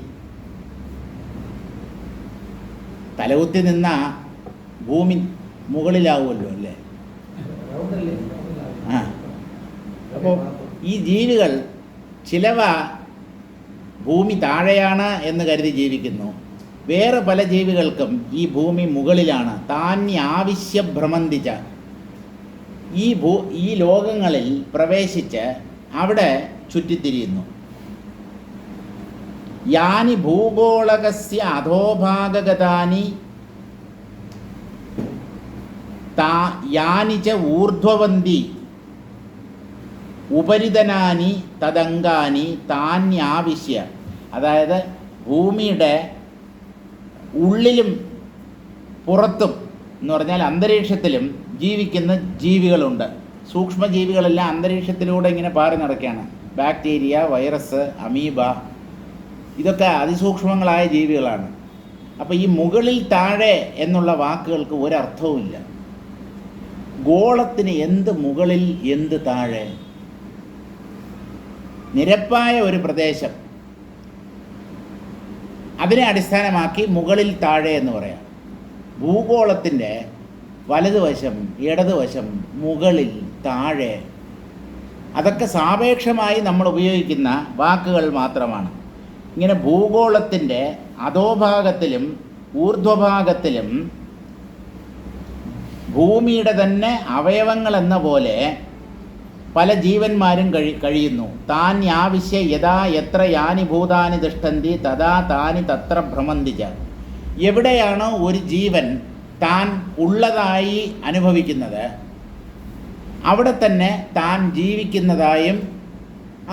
തലകുത്തി നിന്ന ഭൂമി മുകളിലാവുമല്ലോ അല്ലേ? അപ്പോൾ ഈ ജീവികൾ ചിലവ ഭൂമി താഴെയാണ് എന്ന് കരുതി ജീവിക്കുന്നു. വേറെ പല ജീവികൾക്കും ഈ ഭൂമി മുകളിലാണ്. താന്യാവിശ്യ ഭ്രമന്തിച്ച. ഈ ലോകങ്ങളിൽ പ്രവേശിച്ച് അവിടെ ചുറ്റിത്തിരിയുന്നു. യാനി ഭൂഗോളകസ്യ അധോഭാഗഗതാനി യാനി ച ഊർധ്വവന്തി ഉപരിതനാനി തദംഗാനി താന്യാവിശ്യ. അതായത് ഭൂമിയുടെ ഉള്ളിലും പുറത്തും എന്ന് പറഞ്ഞാൽ അന്തരീക്ഷത്തിലും ജീവിക്കുന്ന ജീവികളുണ്ട്. സൂക്ഷ്മജീവികളെല്ലാം അന്തരീക്ഷത്തിലൂടെ ഇങ്ങനെ പാറി നടക്കുകയാണ്. ബാക്ടീരിയ, വൈറസ്, അമീബ, ഇതൊക്കെ അതിസൂക്ഷ്മങ്ങളായ ജീവികളാണ്. അപ്പോൾ ഈ മുകളിൽ താഴെ എന്നുള്ള വാക്കുകൾക്ക് ഒരർത്ഥവുമില്ല. ഗോളത്തിന് എന്ത് മുകളിൽ എന്ത് താഴെ? നിരപ്പായ ഒരു പ്രദേശം, അതിനെ അടിസ്ഥാനമാക്കി മുകളിൽ താഴെ എന്ന് പറയാം. ഭൂഗോളത്തിൻ്റെ വലതുവശം, ഇടതുവശം, മുകളിൽ, താഴെ, അതൊക്കെ സാപേക്ഷമായി നമ്മൾ ഉപയോഗിക്കുന്ന വാക്കുകൾ മാത്രമാണ്. ഇങ്ങനെ ഭൂഗോളത്തിൻ്റെ അധോഭാഗത്തിലും ഊർധ്വഭാഗത്തിലും ഭൂമിയുടെ തന്നെ അവയവങ്ങൾ എന്ന പോലെ പല ജീവന്മാരും കഴിയുന്നു. താൻ യാവിശ്യ യഥാ എത്ര യാനി ഭൂതാനി തിഷ്ഠന്തി തഥാ താനി തത്ര ഭ്രമന്തി ച. എവിടെയാണോ ഒരു ജീവൻ താൻ ഉള്ളതായി അനുഭവിക്കുന്നത്, അവിടെ തന്നെ താൻ ജീവിക്കുന്നതായും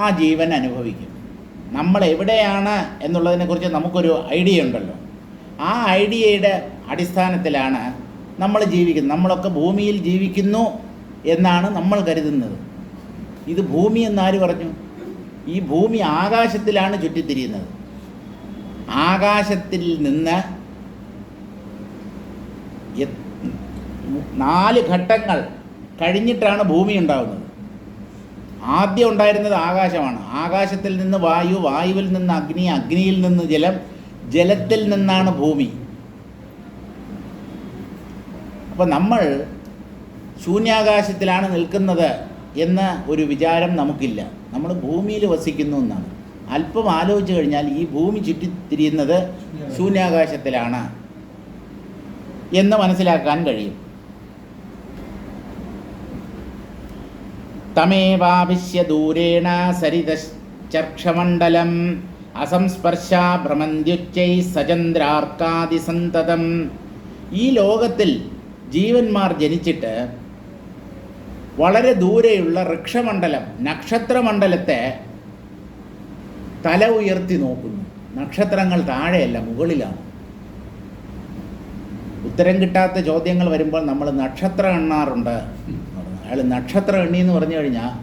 ആ ജീവൻ അനുഭവിക്കും. നമ്മൾ എവിടെയാണ് എന്നുള്ളതിനെക്കുറിച്ച് നമുക്കൊരു ഐഡിയ ഉണ്ടല്ലോ. ആ ഐഡിയയുടെ അടിസ്ഥാനത്തിലാണ് നമ്മൾ ജീവിക്കുന്നത്. നമ്മളൊക്കെ ഭൂമിയിൽ ജീവിക്കുന്നു എന്നാണ് നമ്മൾ കരുതുന്നത്. ഇത് ഭൂമി എന്നാര് പറഞ്ഞു? ഈ ഭൂമി ആകാശത്തിലാണ് ചുറ്റിത്തിരിയുന്നത്. ആകാശത്തിൽ നിന്ന് 4 ഘട്ടങ്ങൾ കഴിഞ്ഞിട്ടാണ് ഭൂമി ഉണ്ടാകുന്നത്. ആദ്യം ഉണ്ടായിരുന്നത് ആകാശമാണ്. ആകാശത്തിൽ നിന്ന് വായു, വായുവിൽ നിന്ന് അഗ്നി, അഗ്നിയിൽ നിന്ന് ജലം, ജലത്തിൽ നിന്നാണ് ഭൂമി. അപ്പോൾ നമ്മൾ ശൂന്യാകാശത്തിലാണ് നിൽക്കുന്നത് എന്ന ഒരു വിചാരം നമുക്കില്ല. നമ്മൾ ഭൂമിയിൽ വസിക്കുന്നു എന്നാണ്. അല്പം ആലോചിച്ച് കഴിഞ്ഞാൽ ഈ ഭൂമി ചുറ്റിത്തിരിയുന്നത് ശൂന്യാകാശത്തിലാണ് എന്ന് മനസ്സിലാക്കാൻ കഴിയും. തമേവാവിശ്യ ദൂരേണ സരിതശ്ചർക്ഷമണ്ഡലം അസംസ്പർശാ ഭ്രമന്ത്യുച്ചൈ സചന്ദ്രാർക്കാദിസന്തതം. ഈ ലോകത്തിൽ ജീവന്മാർ ജനിച്ചിട്ട് വളരെ ദൂരെയുള്ള വൃക്ഷമണ്ഡലം, നക്ഷത്രമണ്ഡലത്തെ തല ഉയർത്തി നോക്കുന്നു. നക്ഷത്രങ്ങൾ താഴെയല്ല, മുകളിലാണ്. ഉത്തരം കിട്ടാത്ത ചോദ്യങ്ങൾ വരുമ്പോൾ നമ്മൾ നക്ഷത്രം എണ്ണാറുണ്ട്. അയാൾ നക്ഷത്രം എണ്ണി എന്ന് പറഞ്ഞു കഴിഞ്ഞാൽ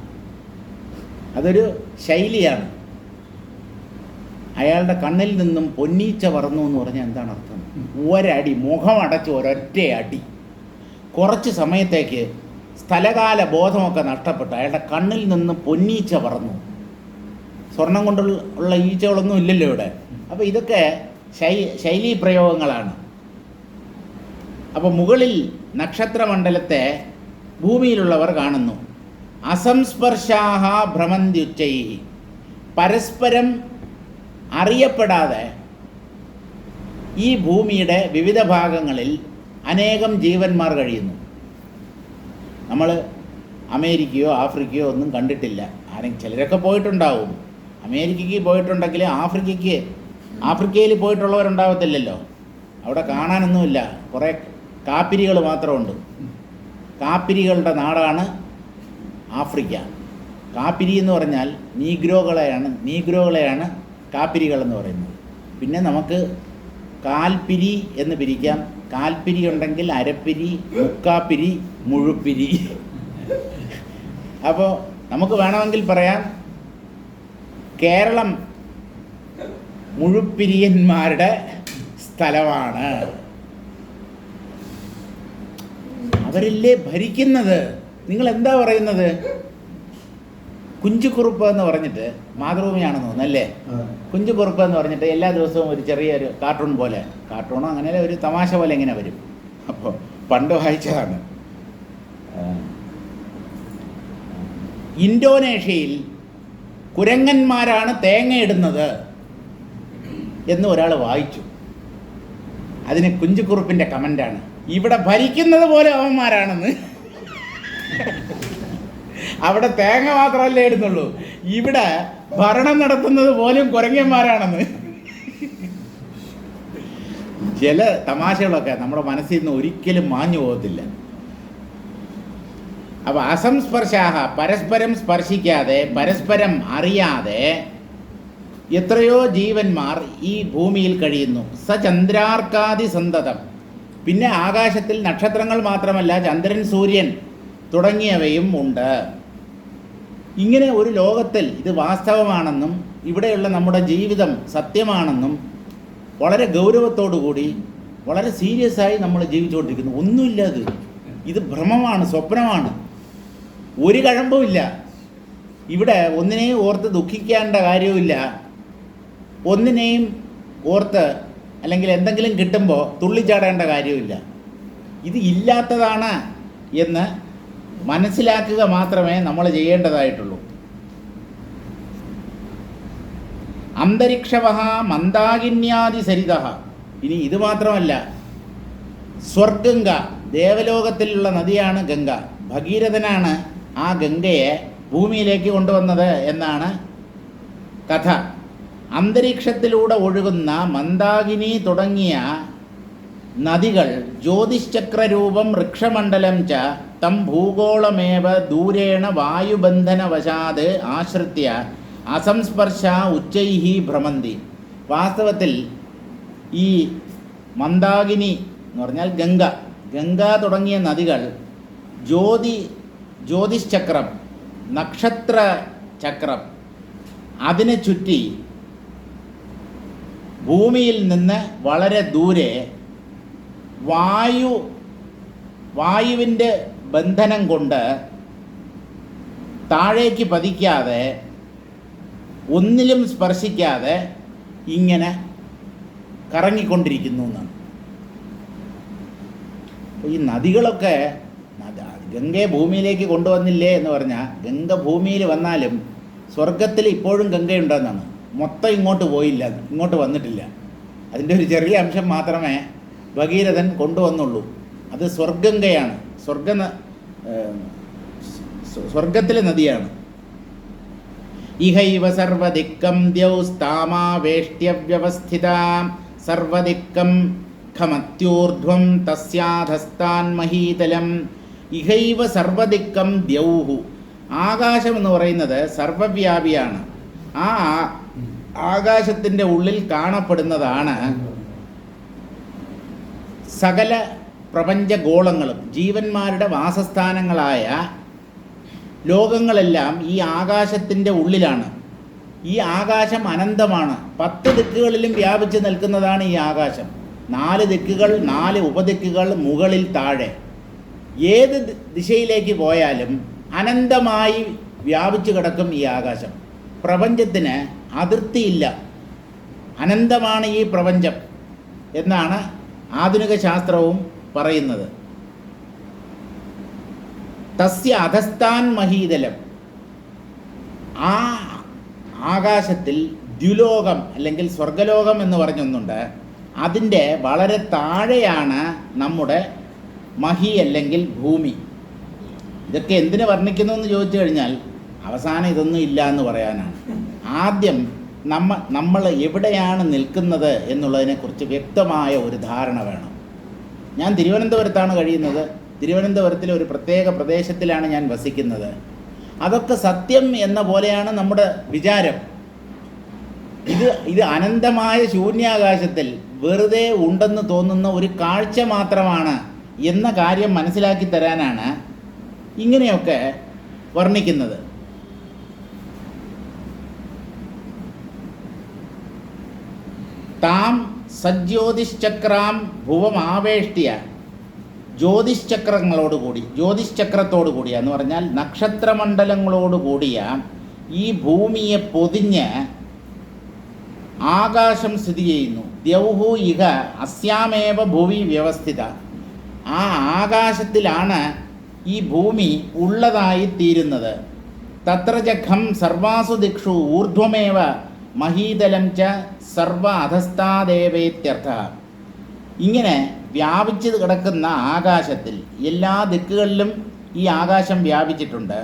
അതൊരു ശൈലിയാണ്. അയാളുടെ കണ്ണിൽ നിന്നും പൊന്നീച്ച പറന്നു എന്ന് പറഞ്ഞാൽ എന്താണ് അർത്ഥം? ഒരടി, മുഖം അടച്ച് ഒരൊറ്റ അടി. കുറച്ച് സമയത്തേക്ക് സ്ഥലകാല ബോധമൊക്കെ നഷ്ടപ്പെട്ടു. അയാളുടെ കണ്ണിൽ നിന്ന് പൊന്നീച്ച പറന്നു. സ്വർണം കൊണ്ടുള്ള ഈച്ചകളൊന്നും ഇല്ലല്ലോ ഇവിടെ. അപ്പോൾ ഇതൊക്കെ ശൈലീ പ്രയോഗങ്ങളാണ്. അപ്പോൾ മുകളിൽ നക്ഷത്രമണ്ഡലത്തെ ഭൂമിയിലുള്ളവർ കാണുന്നു. അസംസ്പർശാഹ ഭ്രമന്ത്യുച്ചൈഹി, പരസ്പരം അറിയപ്പെടാതെ ഈ ഭൂമിയുടെ വിവിധ ഭാഗങ്ങളിൽ അനേകം ജീവന്മാർ കഴിയുന്നു. നമ്മൾ അമേരിക്കയോ ആഫ്രിക്കയോ ഒന്നും കണ്ടിട്ടില്ല. ചിലരൊക്കെ പോയിട്ടുണ്ടാവും. അമേരിക്കയ്ക്ക് പോയിട്ടുണ്ടെങ്കിൽ ആഫ്രിക്കയിൽ പോയിട്ടുള്ളവരുണ്ടാവത്തില്ലല്ലോ. അവിടെ കാണാനൊന്നുമില്ല, കുറേ കാപ്പിരികൾ മാത്രമുണ്ട്. കാപ്പിരികളുടെ നാടാണ് ആഫ്രിക്ക. കാപ്പിരി എന്ന് പറഞ്ഞാൽ നീഗ്രോകളെയാണ് കാപ്പിരികൾ എന്ന് പറയുന്നത്. പിന്നെ നമുക്ക് കാൽപ്പിരി എന്ന് പിരിക്കാം. കാൽപ്പിരി ഉണ്ടെങ്കിൽ അരപ്പിരി, മുക്കാപ്പിരി, മുഴുപ്പിരി. അപ്പോൾ നമുക്ക് വേണമെങ്കിൽ പറയാം കേരളം മുഴുപ്പിരിയന്മാരുടെ സ്ഥലമാണ്. അവരല്ലേ ഭരിക്കുന്നത്. നിങ്ങൾ എന്താ പറയുന്നത്? കുഞ്ചുകുറുപ്പ് എന്ന് പറഞ്ഞിട്ട്, മാതൃഭൂമിയാണെന്ന് തോന്നുന്നല്ലേ, കുഞ്ചുകുറുപ്പ് എന്ന് പറഞ്ഞിട്ട് എല്ലാ ദിവസവും ഒരു ചെറിയൊരു കാർട്ടൂൺ പോലെ, കാർട്ടൂണോ അങ്ങനെ ഒരു തമാശ പോലെ ഇങ്ങനെ വരും. അപ്പോൾ പണ്ട് വായിച്ചതാണ്. ഇന്തോനേഷ്യയിൽ കുരങ്ങന്മാരാണ് തേങ്ങയിടുന്നത് എന്ന് ഒരാൾ വായിച്ചു. അതിന് കുഞ്ചുകുറുപ്പിൻ്റെ കമൻ്റാണ്, ഇവിടെ ഭരിക്കുന്നത് പോലെ അവന്മാരാണെന്ന്. അവിടെ തേങ്ങ മാത്രമല്ലേ ഇടുന്നുള്ളൂ, ഇവിടെ ഭരണം നടത്തുന്നത് പോലും കുരങ്ങന്മാരാണെന്ന്. ചില തമാശകളൊക്കെ നമ്മുടെ മനസ്സിൽ നിന്ന് ഒരിക്കലും മാഞ്ഞു പോകത്തില്ല. അപ്പോൾ അസംസ്പർശാഹ, പരസ്പരം സ്പർശിക്കാതെ പരസ്പരം അറിയാതെ എത്രയോ ജീവന്മാർ ഈ ഭൂമിയിൽ കഴിയുന്നു. ചന്ദ്രാർക്കാദി സന്തതം. പിന്നെ ആകാശത്തിൽ നക്ഷത്രങ്ങൾ മാത്രമല്ല, ചന്ദ്രൻ, സൂര്യൻ തുടങ്ങിയവയും ഉണ്ട്. ഇങ്ങനെ ഒരു ലോകത്തിൽ ഇത് വാസ്തവമാണെന്നും ഇവിടെയുള്ള നമ്മുടെ ജീവിതം സത്യമാണെന്നും വളരെ ഗൗരവത്തോടു കൂടി വളരെ സീരിയസ് ആയി നമ്മൾ ജീവിച്ചുകൊണ്ടിരിക്കുന്നു. ഒന്നുമില്ല, ഇത് ഭ്രമമാണ്, സ്വപ്നമാണ്, ഒരു കഴമ്പുമില്ല. ഇവിടെ ഒന്നിനെയും ഓർത്ത് ദുഃഖിക്കേണ്ട കാര്യവുമില്ല, ഒന്നിനെയും ഓർത്ത് അല്ലെങ്കിൽ എന്തെങ്കിലും കിട്ടുമ്പോൾ തുള്ളിച്ചാടേണ്ട കാര്യമില്ല. ഇത് ഇല്ലാത്തതാണ് എന്ന് മനസ്സിലാക്കുക മാത്രമേ നമ്മൾ ചെയ്യേണ്ടതായിട്ടുള്ളൂ. അന്തരിക്ഷവഹ മന്ദാകിന്യാദി സരിതഃ. ഇനി ഇത് മാത്രമല്ല, സ്വർഗംഗ, ദേവലോകത്തിലുള്ള നദിയാണ് ഗംഗ. ഭഗീരഥനാണ് ആ ഗംഗയെ ഭൂമിയിലേക്ക് കൊണ്ടുവന്നത് എന്നാണ് കഥ. അന്തരീക്ഷത്തിലൂടെ ഒഴുകുന്ന മന്ദാകിനി തുടങ്ങിയ നദികൾ ജ്യോതിശ്ചക്രരൂപം വൃക്ഷമണ്ഡലം ച തം ഭൂഗോളമേവ ദൂരേണ വായുബന്ധനവശാത് ആശ്രിത്യ അസംസ്പർശ ഉച്ചൈഹി ഭ്രമന്തി. വാസ്തവത്തിൽ ഈ മന്ദാകിനി എന്ന് പറഞ്ഞാൽ ഗംഗ തുടങ്ങിയ നദികൾ ജ്യോതിശ്ചക്രം, നക്ഷത്ര ചക്രം, അതിനെ ചുറ്റി ഭൂമിയിൽ നിന്ന് വളരെ ദൂരെ വായുവിൻ്റെ ബന്ധനം കൊണ്ട് താഴേക്ക് പതിക്കാതെ ഒന്നിലും സ്പർശിക്കാതെ ഇങ്ങനെ കറങ്ങിക്കൊണ്ടിരിക്കുന്നു എന്നാണ്. ഈ നദികളൊക്കെ ഗംഗയെ ഭൂമിയിലേക്ക് കൊണ്ടുവന്നില്ലേ എന്ന് പറഞ്ഞാൽ, ഗംഗ ഭൂമിയിൽ വന്നാലും സ്വർഗത്തിൽ ഇപ്പോഴും ഗംഗയുണ്ടെന്നാണ്. മൊത്തം ഇങ്ങോട്ട് പോയില്ല, ഇങ്ങോട്ട് വന്നിട്ടില്ല. അതിൻ്റെ ഒരു ചെറിയ അംശം മാത്രമേ ഭഗീരഥൻ കൊണ്ടുവന്നുള്ളൂ. അത് സ്വർഗംഗയാണ്, സ്വർഗത്തിലെ നദിയാണ്. ഇഹൈവ സർവദിക്കം ദ്യൗസ്താമാവേഷ്ട്യവ്യവസ്ഥിത സർവദിക്കം ഖമത്യൂർധ്വം തസ്യാധസ്താൻ മഹീതലം. ഇഹൈവ സർവദിക്കം ദ്യൗഹു. ആകാശം എന്ന് പറയുന്നത് സർവവ്യാപിയാണ്. ആ ആകാശത്തിൻ്റെ ഉള്ളിൽ കാണപ്പെടുന്നതാണ് സകല പ്രപഞ്ചഗോളങ്ങളും. ജീവന്മാരുടെ വാസസ്ഥാനങ്ങളായ ലോകങ്ങളെല്ലാം ഈ ആകാശത്തിൻ്റെ ഉള്ളിലാണ്. ഈ ആകാശം അനന്തമാണ്. 10 ദിക്കുകളിലും വ്യാപിച്ച് നിൽക്കുന്നതാണ് ഈ ആകാശം. 4 ദിക്കുകൾ, 4 ഉപദിക്കുകൾ, മുകളിൽ താഴെ. ഏത് ദിശയിലേക്ക് പോയാലും അനന്തമായി വ്യാപിച്ചു കിടക്കും ഈ ആകാശം. പ്രപഞ്ചത്തിന് അതിർത്തിയില്ല, അനന്തമാണ് ഈ പ്രപഞ്ചം എന്നാണ് ആധുനിക ശാസ്ത്രവും പറയുന്നത്. തസ്യ അധസ്ഥാൻ മഹീതലം, ആ ആകാശത്തിൽ ദ്യുലോകം അല്ലെങ്കിൽ സ്വർഗലോകം എന്ന് പറഞ്ഞൊന്നുണ്ട്. അതിൻ്റെ വളരെ താഴെയാണ് നമ്മുടെ മഹി അല്ലെങ്കിൽ ഭൂമി. ഇതൊക്കെ എന്തിനു വർണ്ണിക്കുന്നു എന്ന് ചോദിച്ചു കഴിഞ്ഞാൽ അവസാനം ഇതൊന്നും ഇല്ല എന്ന് പറയാനാണ്. ആദ്യം നമ്മൾ എവിടെയാണ് നിൽക്കുന്നത് എന്നുള്ളതിനെക്കുറിച്ച് വ്യക്തമായ ഒരു ധാരണ വേണം. ഞാൻ തിരുവനന്തപുരത്താണ് കഴിയുന്നത്. തിരുവനന്തപുരത്തിലെ ഒരു പ്രത്യേക പ്രദേശത്തിലാണ് ഞാൻ വസിക്കുന്നത്. അതൊക്കെ സത്യം എന്ന പോലെയാണ് നമ്മുടെ വിചാരം. ഇത് അനന്തമായ ശൂന്യാകാശത്തിൽ വെറുതെ ഉണ്ടെന്ന് തോന്നുന്ന ഒരു കാഴ്ച മാത്രമാണ് എന്ന കാര്യം മനസ്സിലാക്കി തരാനാണ് ഇങ്ങനെയൊക്കെ വർണ്ണിക്കുന്നത്. താം സജ്യോതിശ്ചക്രാം ഭുവമാവേഷ്ട്യ, ജ്യോതിശ്ചക്രങ്ങളോടുകൂടി, ജ്യോതിശ്ചക്രത്തോടു കൂടിയ എന്ന് പറഞ്ഞാൽ നക്ഷത്രമണ്ഡലങ്ങളോടുകൂടിയ ഈ ഭൂമിയെ പൊതിഞ്ഞ് ആകാശം സ്ഥിതി ചെയ്യുന്നു. ദ്യൗഹു ഇഹ അസ്യാമേവ ഭുവി വ്യവസ്ഥിത, ആ ആകാശത്തിലാണ് ഈ ഭൂമി ഉള്ളതായി തീരുന്നത്. തത്ര ജഖം സർവാസു ദിക്ഷു ഊർധ്വമേവ മഹീതലം ച സർവ അധസ്ഥാദേവേത്യർത്ഥ. ഇങ്ങനെ വ്യാപിച്ച് കിടക്കുന്ന ആകാശത്തിൽ എല്ലാ ദിക്കുകളിലും ഈ ആകാശം വ്യാപിച്ചിട്ടുണ്ട്.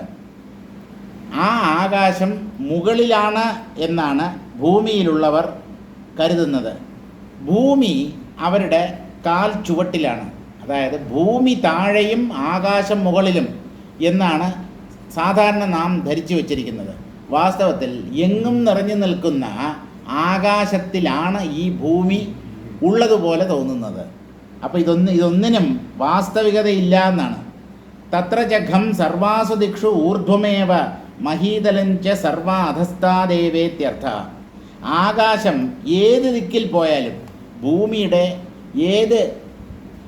ആ ആകാശം മുകളിലാണ് എന്നാണ് ഭൂമിയിലുള്ളവർ കരുതുന്നത്. ഭൂമി അവരുടെ കാൽ ചുവട്ടിലാണ്. അതായത് ഭൂമി താഴെയും ആകാശം മുകളിലും എന്നാണ് സാധാരണ നാം ധരിച്ചു വച്ചിരിക്കുന്നത്. വാസ്തവത്തിൽ എങ്ങും നിറഞ്ഞു നിൽക്കുന്ന ആകാശത്തിലാണ് ഈ ഭൂമി ഉള്ളതുപോലെ തോന്നുന്നത്. അപ്പോൾ ഇതൊന്നിനും വാസ്തവികതയില്ല എന്നാണ്. തത്ര ജഖം സർവാസു ദിക്ഷു ഊർധ്വമേവ മഹീതലഞ്ച സർവ അധസ്ഥാദേവേത്യർത്ഥ. ആകാശം ഏത് ദിക്കിൽ പോയാലും, ഭൂമിയുടെ ഏത്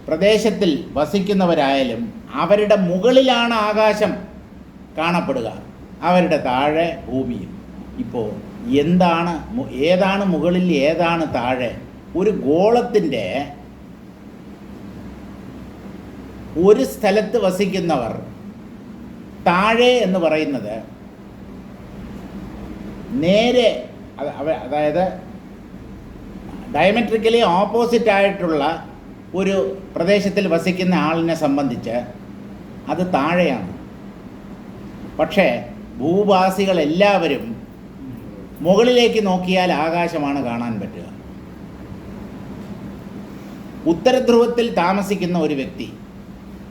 പ്രദേശത്തിൽ വസിക്കുന്നവരായാലും അവരുടെ മുകളിലാണ് ആകാശം കാണപ്പെടുക, അവരുടെ താഴെ ഭൂമിയും. ഇപ്പോൾ ഏതാണ് മുകളിൽ ഏതാണ് താഴെ? ഒരു ഗോളത്തിൻ്റെ ഒരു സ്ഥലത്ത് വസിക്കുന്നവർ താഴെ എന്ന് പറയുന്നത് നേരെ, അതായത് ഡയമെട്രിക്കലി ഓപ്പോസിറ്റ് ആയിട്ടുള്ള ഒരു പ്രദേശത്തിൽ വസിക്കുന്ന ആളിനെ സംബന്ധിച്ച് അത് താഴെയാണ്. പക്ഷേ ഭൂവാസികളെല്ലാവരും മുകളിലേക്ക് നോക്കിയാൽ ആകാശമാണ് കാണാൻ പറ്റുക. ഉത്തരധ്രുവത്തിൽ താമസിക്കുന്ന ഒരു വ്യക്തി,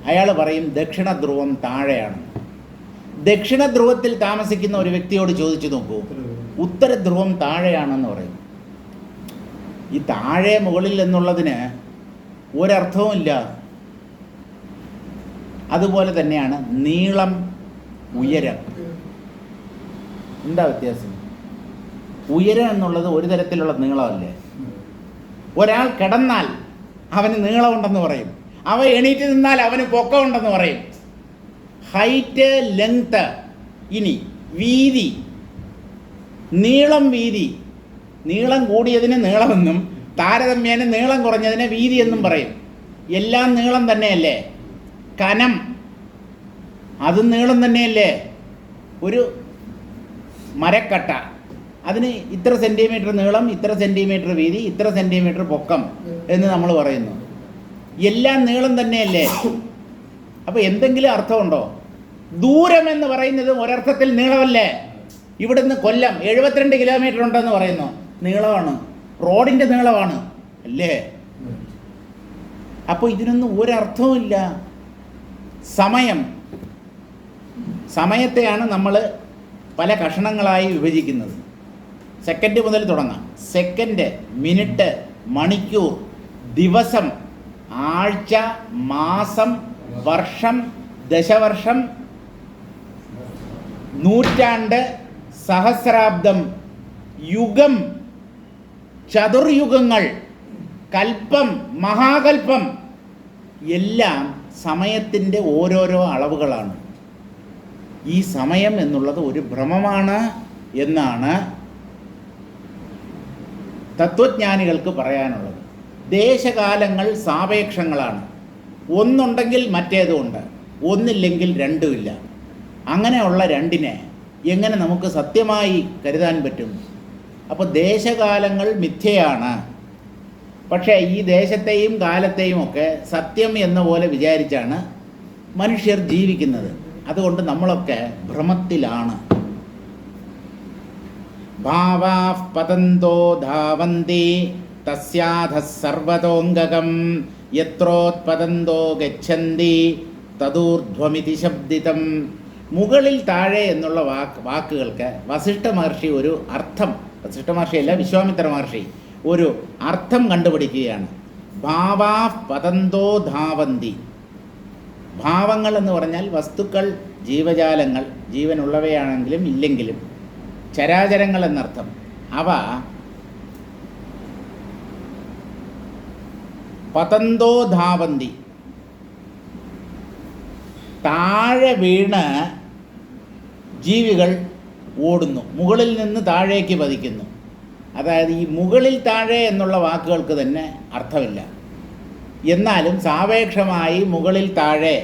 അയാൾ പറയും ദക്ഷിണ ധ്രുവം താഴെയാണ്. ദക്ഷിണ ധ്രുവത്തിൽ താമസിക്കുന്ന ഒരു വ്യക്തിയോട് ചോദിച്ചു നോക്കൂ, ഉത്തരധ്രുവം താഴെയാണെന്ന് പറയും. ഈ താഴെ മുകളിൽ എന്നുള്ളതിന് ഒരർത്ഥവുമില്ല. അതുപോലെ തന്നെയാണ് നീളം, ഉയരം. എന്താ വ്യത്യാസം? ഉയരം എന്നുള്ളത് ഒരു തരത്തിലുള്ള നീളമല്ലേ. ഒരാൾ കിടന്നാൽ അവന് നീളമുണ്ടെന്ന് പറയും, എണീറ്റ് നിന്നാൽ അവന് പൊക്കമുണ്ടെന്ന് പറയും. Height, length. ഇനി വീതി, നീളം, വീതി. നീളം കൂടിയതിന് നീളമെന്നും താരതമ്യേന നീളം കുറഞ്ഞതിന് വീതി എന്നും പറയും. എല്ലാം നീളം തന്നെയല്ലേ. കനം, അതും നീളം തന്നെയല്ലേ. ഒരു മരക്കട്ട, അതിന് ഇത്ര സെൻറ്റിമീറ്റർ നീളം, ഇത്ര സെൻറ്റിമീറ്റർ വീതി, ഇത്ര സെൻറ്റിമീറ്റർ പൊക്കം എന്ന് നമ്മൾ പറയുന്നു. എല്ലാം നീളം തന്നെയല്ലേ. അപ്പോൾ എന്തെങ്കിലും അർത്ഥമുണ്ടോ? ദൂരം എന്ന് പറയുന്നത് ഒരർത്ഥത്തിൽ നീളമല്ലേ. ഇവിടുന്ന് കൊല്ലം 72 കിലോമീറ്റർ ഉണ്ടെന്ന് പറയുന്നു, നീളമാണ്, റോഡിൻ്റെ നീളമാണ് അല്ലേ. അപ്പോൾ ഇതിനൊന്നും ഒരർത്ഥവുമില്ല. സമയത്തെയാണ് നമ്മൾ പല കഷണങ്ങളായി വിഭജിക്കുന്നത്. സെക്കൻഡ് മുതൽ തുടങ്ങാം. സെക്കൻഡ്, മിനിറ്റ്, മണിക്കൂർ, ദിവസം, ആഴ്ച, മാസം, വർഷം, ദശവർഷം, നൂറ്റാണ്ട്, സഹസ്രാബ്ദം, യുഗം, ചതുർയുഗങ്ങൾ, കൽപ്പം, മഹാകൽപ്പം, എല്ലാം സമയത്തിൻ്റെ ഓരോരോ അളവുകളാണ്. ഈ സമയം എന്നുള്ളത് ഒരു ഭ്രമമാണ് എന്നാണ് തത്വജ്ഞാനികൾക്ക് പറയാനുള്ളത്. ദേശകാലങ്ങൾ സാപേക്ഷങ്ങളാണ്. ഒന്നുണ്ടെങ്കിൽ മറ്റേതുമുണ്ട്, ഒന്നില്ലെങ്കിൽ രണ്ടുമില്ല. അങ്ങനെയുള്ള രണ്ടിനെ എങ്ങനെ നമുക്ക് സത്യമായി കരുതാൻ പറ്റും? അപ്പോൾ ദേശകാലങ്ങൾ മിഥ്യയാണ്. പക്ഷേ ഈ ദേശത്തെയും കാലത്തെയും ഒക്കെ സത്യം എന്ന പോലെ വിചാരിച്ചാണ് മനുഷ്യർ ജീവിക്കുന്നത്. അതുകൊണ്ട് നമ്മളൊക്കെ ഭ്രമത്തിലാണ്. ഭാവാഃ പതന്തോ ധാവന്തി തസ്യാധഃ സർവതോംഗകം യത്രോത്പതന്തോ ഗച്ഛന്തി തദൂർധ്വമിതി ശബ്ദിതം. മുകളിൽ താഴെ എന്നുള്ള വാക്കുകൾക്ക് വസിഷ്ഠ മഹർഷി ഒരു അർത്ഥം, വസിഷ്ഠ മഹർഷിയല്ല, വിശ്വാമിത്ര മഹർഷി ഒരു അർത്ഥം കണ്ടുപിടിക്കുകയാണ്. ഭാവാഃ പതന്തോ ധാവന്തി. ഭാവങ്ങൾ എന്ന് പറഞ്ഞാൽ വസ്തുക്കൾ, ജീവജാലങ്ങൾ, ജീവനുള്ളവയാണെങ്കിലും ഇല്ലെങ്കിലും ചരാചരങ്ങൾ എന്നർത്ഥം. അവ പതന്തോ ധാവന്തി, താഴെ വീണ് ജീവികൾ ഓടുന്നു, മുകളിൽ നിന്ന് താഴേക്ക് പതിക്കുന്നു. അതായത് ഈ മുകളിൽ താഴെ എന്നുള്ള വാക്കുകൾക്ക് തന്നെ അർത്ഥമില്ല. എന്നാലും സാപേക്ഷമായി മുകളിൽ താഴെ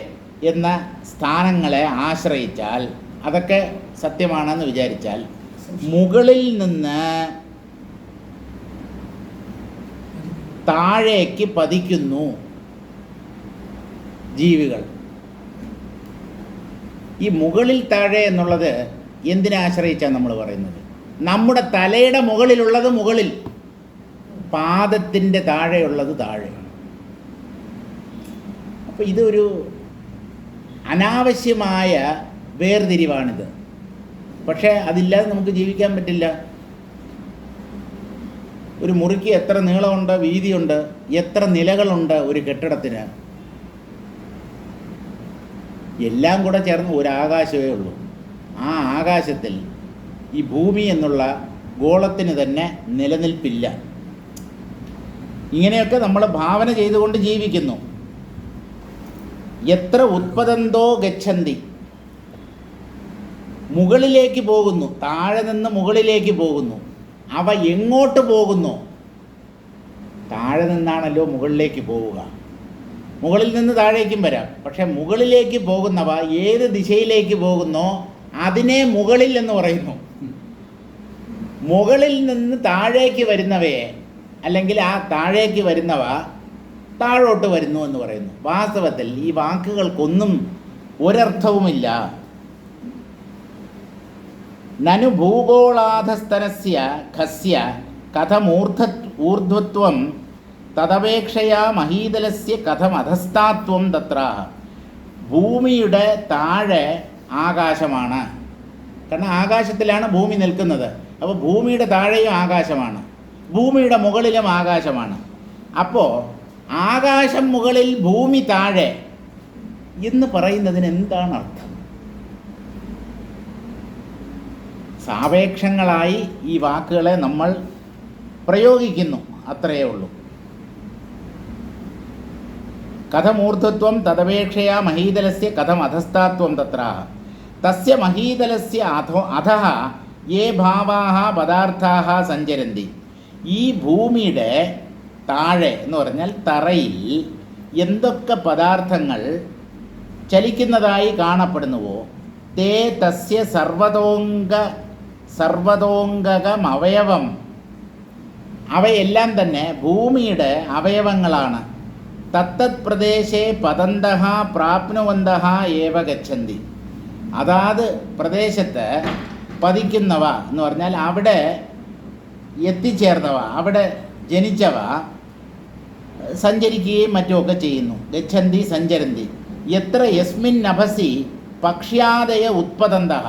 എന്ന സ്ഥാനങ്ങളെ ആശ്രയിച്ചാൽ, അതൊക്കെ സത്യമാണെന്ന് വിചാരിച്ചാൽ, മുകളിൽ നിന്ന് താഴേക്ക് പതിക്കുന്നു ജീവികൾ. ഈ മുകളിൽ താഴെ എന്നുള്ളത് എന്തിനെ ആശ്രയിച്ചാണ് നമ്മൾ പറയുന്നത്? നമ്മുടെ തലയുടെ മുകളിലുള്ളത് മുകളിൽ, പാദത്തിൻ്റെ താഴെയുള്ളത് താഴെ. അപ്പോൾ ഇതൊരു അനാവശ്യമായ വേർതിരിവാണിത്. പക്ഷേ അതില്ലാതെ നമുക്ക് ജീവിക്കാൻ പറ്റില്ല. ഒരു മുറിക്ക് എത്ര നീളമുണ്ട്, വീതിയുണ്ട്, എത്ര നിലകളുണ്ട് ഒരു കെട്ടിടത്തിന്? എല്ലാം കൂടെ ചേർന്ന് ഒരാകാശമേ ഉള്ളൂ. ആ ആകാശത്തിൽ ഈ ഭൂമി എന്നുള്ള ഗോളത്തിന് തന്നെ നിലനിൽപ്പില്ല. ഇങ്ങനെയൊക്കെ നമ്മൾ ഭാവന ചെയ്തുകൊണ്ട് ജീവിക്കുന്നു. എത്ര ഉത്പതന്തോ ഗച്ഛന്തി, മുകളിലേക്ക് പോകുന്നു, താഴെ നിന്ന് മുകളിലേക്ക് പോകുന്നു. അവ എങ്ങോട്ട് പോകുന്നു? താഴെ നിന്നാണല്ലോ മുകളിലേക്ക് പോവുക. മുകളിൽ നിന്ന് താഴേക്കും വരാം. പക്ഷെ മുകളിലേക്ക് പോകുന്നവ ഏത് ദിശയിലേക്ക് പോകുന്നോ അതിനെ മുകളിൽ എന്ന് പറയുന്നു. മുകളിൽ നിന്ന് താഴേക്ക് വരുന്നവയെ, അല്ലെങ്കിൽ ആ താഴേക്ക് വരുന്നവ താഴോട്ട് വരുന്നു എന്ന് പറയുന്നു. വാസ്തവത്തിൽ ഈ വാക്കുകൾക്കൊന്നും ഒരർത്ഥവുമില്ല. നനു ഭൂഗോളാധസ്തനസ്യ ഖസ്യ കഥമൂർധ്വത്വം തദപേക്ഷയാ മഹീതലസ്യ കഥമധസ്ഥാത്വം തത്രാഹ. ഭൂമിയുടെ താഴെ ആകാശമാണ്. കാരണം ആകാശത്തിലാണ് ഭൂമി നിൽക്കുന്നത്. അപ്പോൾ ഭൂമിയുടെ താഴെയും ആകാശമാണ്, ഭൂമിയുടെ മുകളിലും ആകാശമാണ്. അപ്പോൾ ആകാശം മുകളിൽ ഭൂമി താഴെ എന്ന് പറയുന്നതിന് എന്താണ് അർത്ഥം? സാപേക്ഷങ്ങളായി ഈ വാക്കുകളെ നമ്മൾ പ്രയോഗിക്കുന്നു, അത്രയേ ഉള്ളൂ. കഥമൂർധ്വത്വം തദപേക്ഷയാ മഹീതലസ്യ കഥം അധസ്ഥാത്വം തത്രാഹ. തസ്യ മഹീതലസ്യ അധഃ യേ ഭാവാഃ പദാർത്ഥാഃ സഞ്ചരന്തി. ഈ ഭൂമിയുടെ താഴെ എന്ന് പറഞ്ഞാൽ തറയിൽ എന്തൊക്കെ പദാർത്ഥങ്ങൾ ചലിക്കുന്നതായി കാണപ്പെടുന്നുവോ തേ തസ്യ സർവതോംഗകമവയവം, അവയെല്ലാം തന്നെ ഭൂമിയുടെ അവയവങ്ങളാണ്. തത്തത് പ്രദേശേ പതന്തഃ പ്രാപ്നുവന്തഃ ഏവ ഗച്ഛന്തി. അതാത് പ്രദേശത്ത് പതിക്കുന്നവ എന്ന് പറഞ്ഞാൽ അവിടെ എത്തിച്ചേർന്നവ, അവിടെ ജനിച്ചവ സഞ്ചരിക്കുകയും മറ്റുമൊക്കെ ചെയ്യുന്നു. ഗച്ഛന്തി സഞ്ചരന്തി. എത്ര യസ്മിൻ നഭസി പക്ഷ്യാദയ ഉത്പതന്തഃ.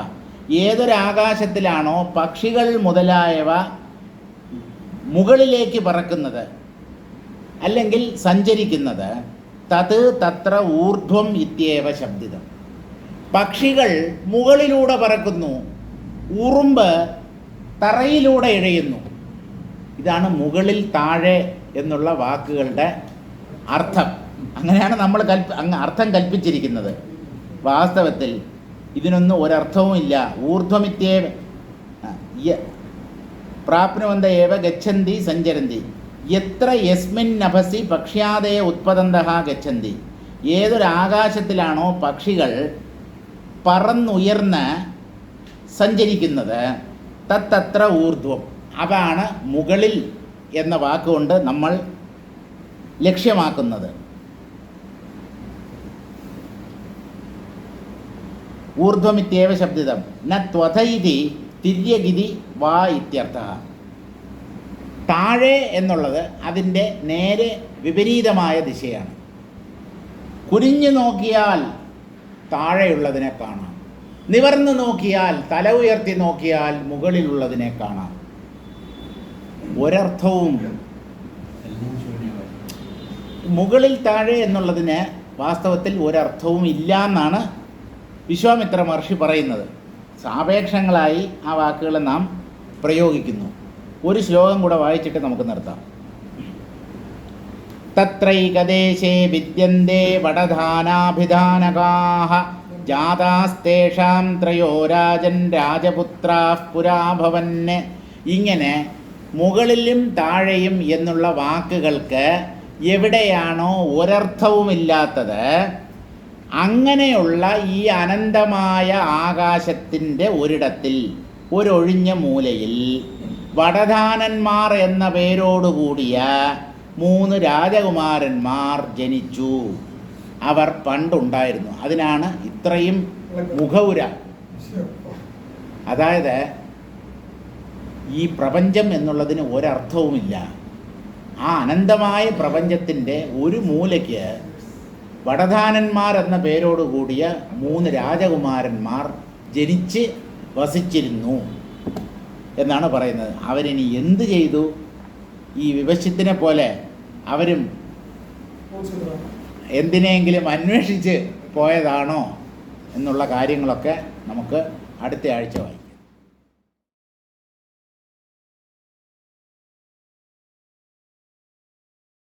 ഏതൊരാകാശത്തിലാണോ പക്ഷികൾ മുതലായവ മുകളിലേക്ക് പറക്കുന്നത് അല്ലെങ്കിൽ സഞ്ചരിക്കുന്നത്, തത് തത്ര ഊർധ്വം ഇത്യേവ ശബ്ദിതം. പക്ഷികൾ മുകളിലൂടെ പറക്കുന്നു, ഉറുമ്പ് തറയിലൂടെ ഇഴയുന്നു. ഇതാണ് മുകളിൽ താഴെ എന്നുള്ള വാക്കുകളുടെ അർത്ഥം. അങ്ങനെയാണ് നമ്മൾ അർത്ഥം കൽപ്പിച്ചിരിക്കുന്നത്. വാസ്തവത്തിൽ ഇതിനൊന്നും ഒരർത്ഥവുമില്ല. ഊർധ്വമിത്യേവ പ്രാപ്നുവന്ത ഏവ ഗച്ഛന്തി സഞ്ചരന്തി എത്ര യസ്മിൻ നഭസി പക്ഷ്യാദയ ഉത്പതന്തഃ ഗച്ഛന്തി. ഏതൊരാകാശത്തിലാണോ പക്ഷികൾ പറന്നുയർന്ന് സഞ്ചരിക്കുന്നത് തത്തത്ര ഊർധ്വം, അതാണ് മുകളിൽ എന്ന വാക്കുകൊണ്ട് നമ്മൾ ലക്ഷ്യമാക്കുന്നത്. ഊർധ്വമിത്യേവ ശബ്ദിതം ന ത്വഥൈതി തിര്യഗിതി വാ ഇത്യർത്ഥഃ. താഴെ എന്നുള്ളത് അതിൻ്റെ നേരെ വിപരീതമായ ദിശയാണ്. കുനിഞ്ഞു നോക്കിയാൽ താഴെയുള്ളതിനെ കാണാം, നിവർന്നു നോക്കിയാൽ തല ഉയർത്തി നോക്കിയാൽ മുകളിലുള്ളതിനെ കാണാം. ഒരർത്ഥവും മുകളിൽ താഴെ എന്നുള്ളതിന് വാസ്തവത്തിൽ ഒരർത്ഥവും ഇല്ല എന്നാണ് വിശ്വാമിത്ര മഹർഷി പറയുന്നത്. സാപേക്ഷങ്ങളായി ആ വാക്കുകൾ നാം പ്രയോഗിക്കുന്നു. ഒരു ശ്ലോകം കൂടെ വായിച്ചിട്ട് നമുക്ക് നിർത്താം. തത്രൈകദേശേ വിദ്യന്തേ വടധാനാഭിധാനകാഃ ജാതാസ്തേഷാം ത്രയോ രാജൻ രാജപുത്രാഃ പുരാഭവൻ. ഇങ്ങനെ മുകളിലും താഴെയും എന്നുള്ള വാക്കുകൾക്ക് എവിടെയാണോ ഒരർത്ഥവുമില്ലാത്തത്, അങ്ങനെയുള്ള ഈ അനന്തമായ ആകാശത്തിൻ്റെ ഒരിടത്തിൽ ഒരൊഴിഞ്ഞ മൂലയിൽ വടധാനന്മാർ എന്ന പേരോടുകൂടിയ 3 രാജകുമാരന്മാർ ജനിച്ചു. അവർ പണ്ടുണ്ടായിരുന്നു. അതിനാണ് ഇത്രയും മുഖവുര. അതായത് ഈ പ്രപഞ്ചം എന്നുള്ളതിന് ഒരർത്ഥവുമില്ല. ആ അനന്തമായ പ്രപഞ്ചത്തിൻ്റെ ഒരു മൂലയ്ക്ക് വടധാനന്മാർ എന്ന പേരോടുകൂടിയ 3 രാജകുമാരന്മാർ ജനിച്ച് വസിച്ചിരുന്നു എന്നാണ് പറയുന്നത്. അവരിനി എന്ത് ചെയ്തു? ഈ വിവശത്തിനെ പോലെ അവരും എന്തിനെങ്കിലും അന്വേഷിച്ച് പോയതാണോ എന്നുള്ള കാര്യങ്ങളൊക്കെ നമുക്ക് അടുത്ത ആഴ്ച വായിക്കാം.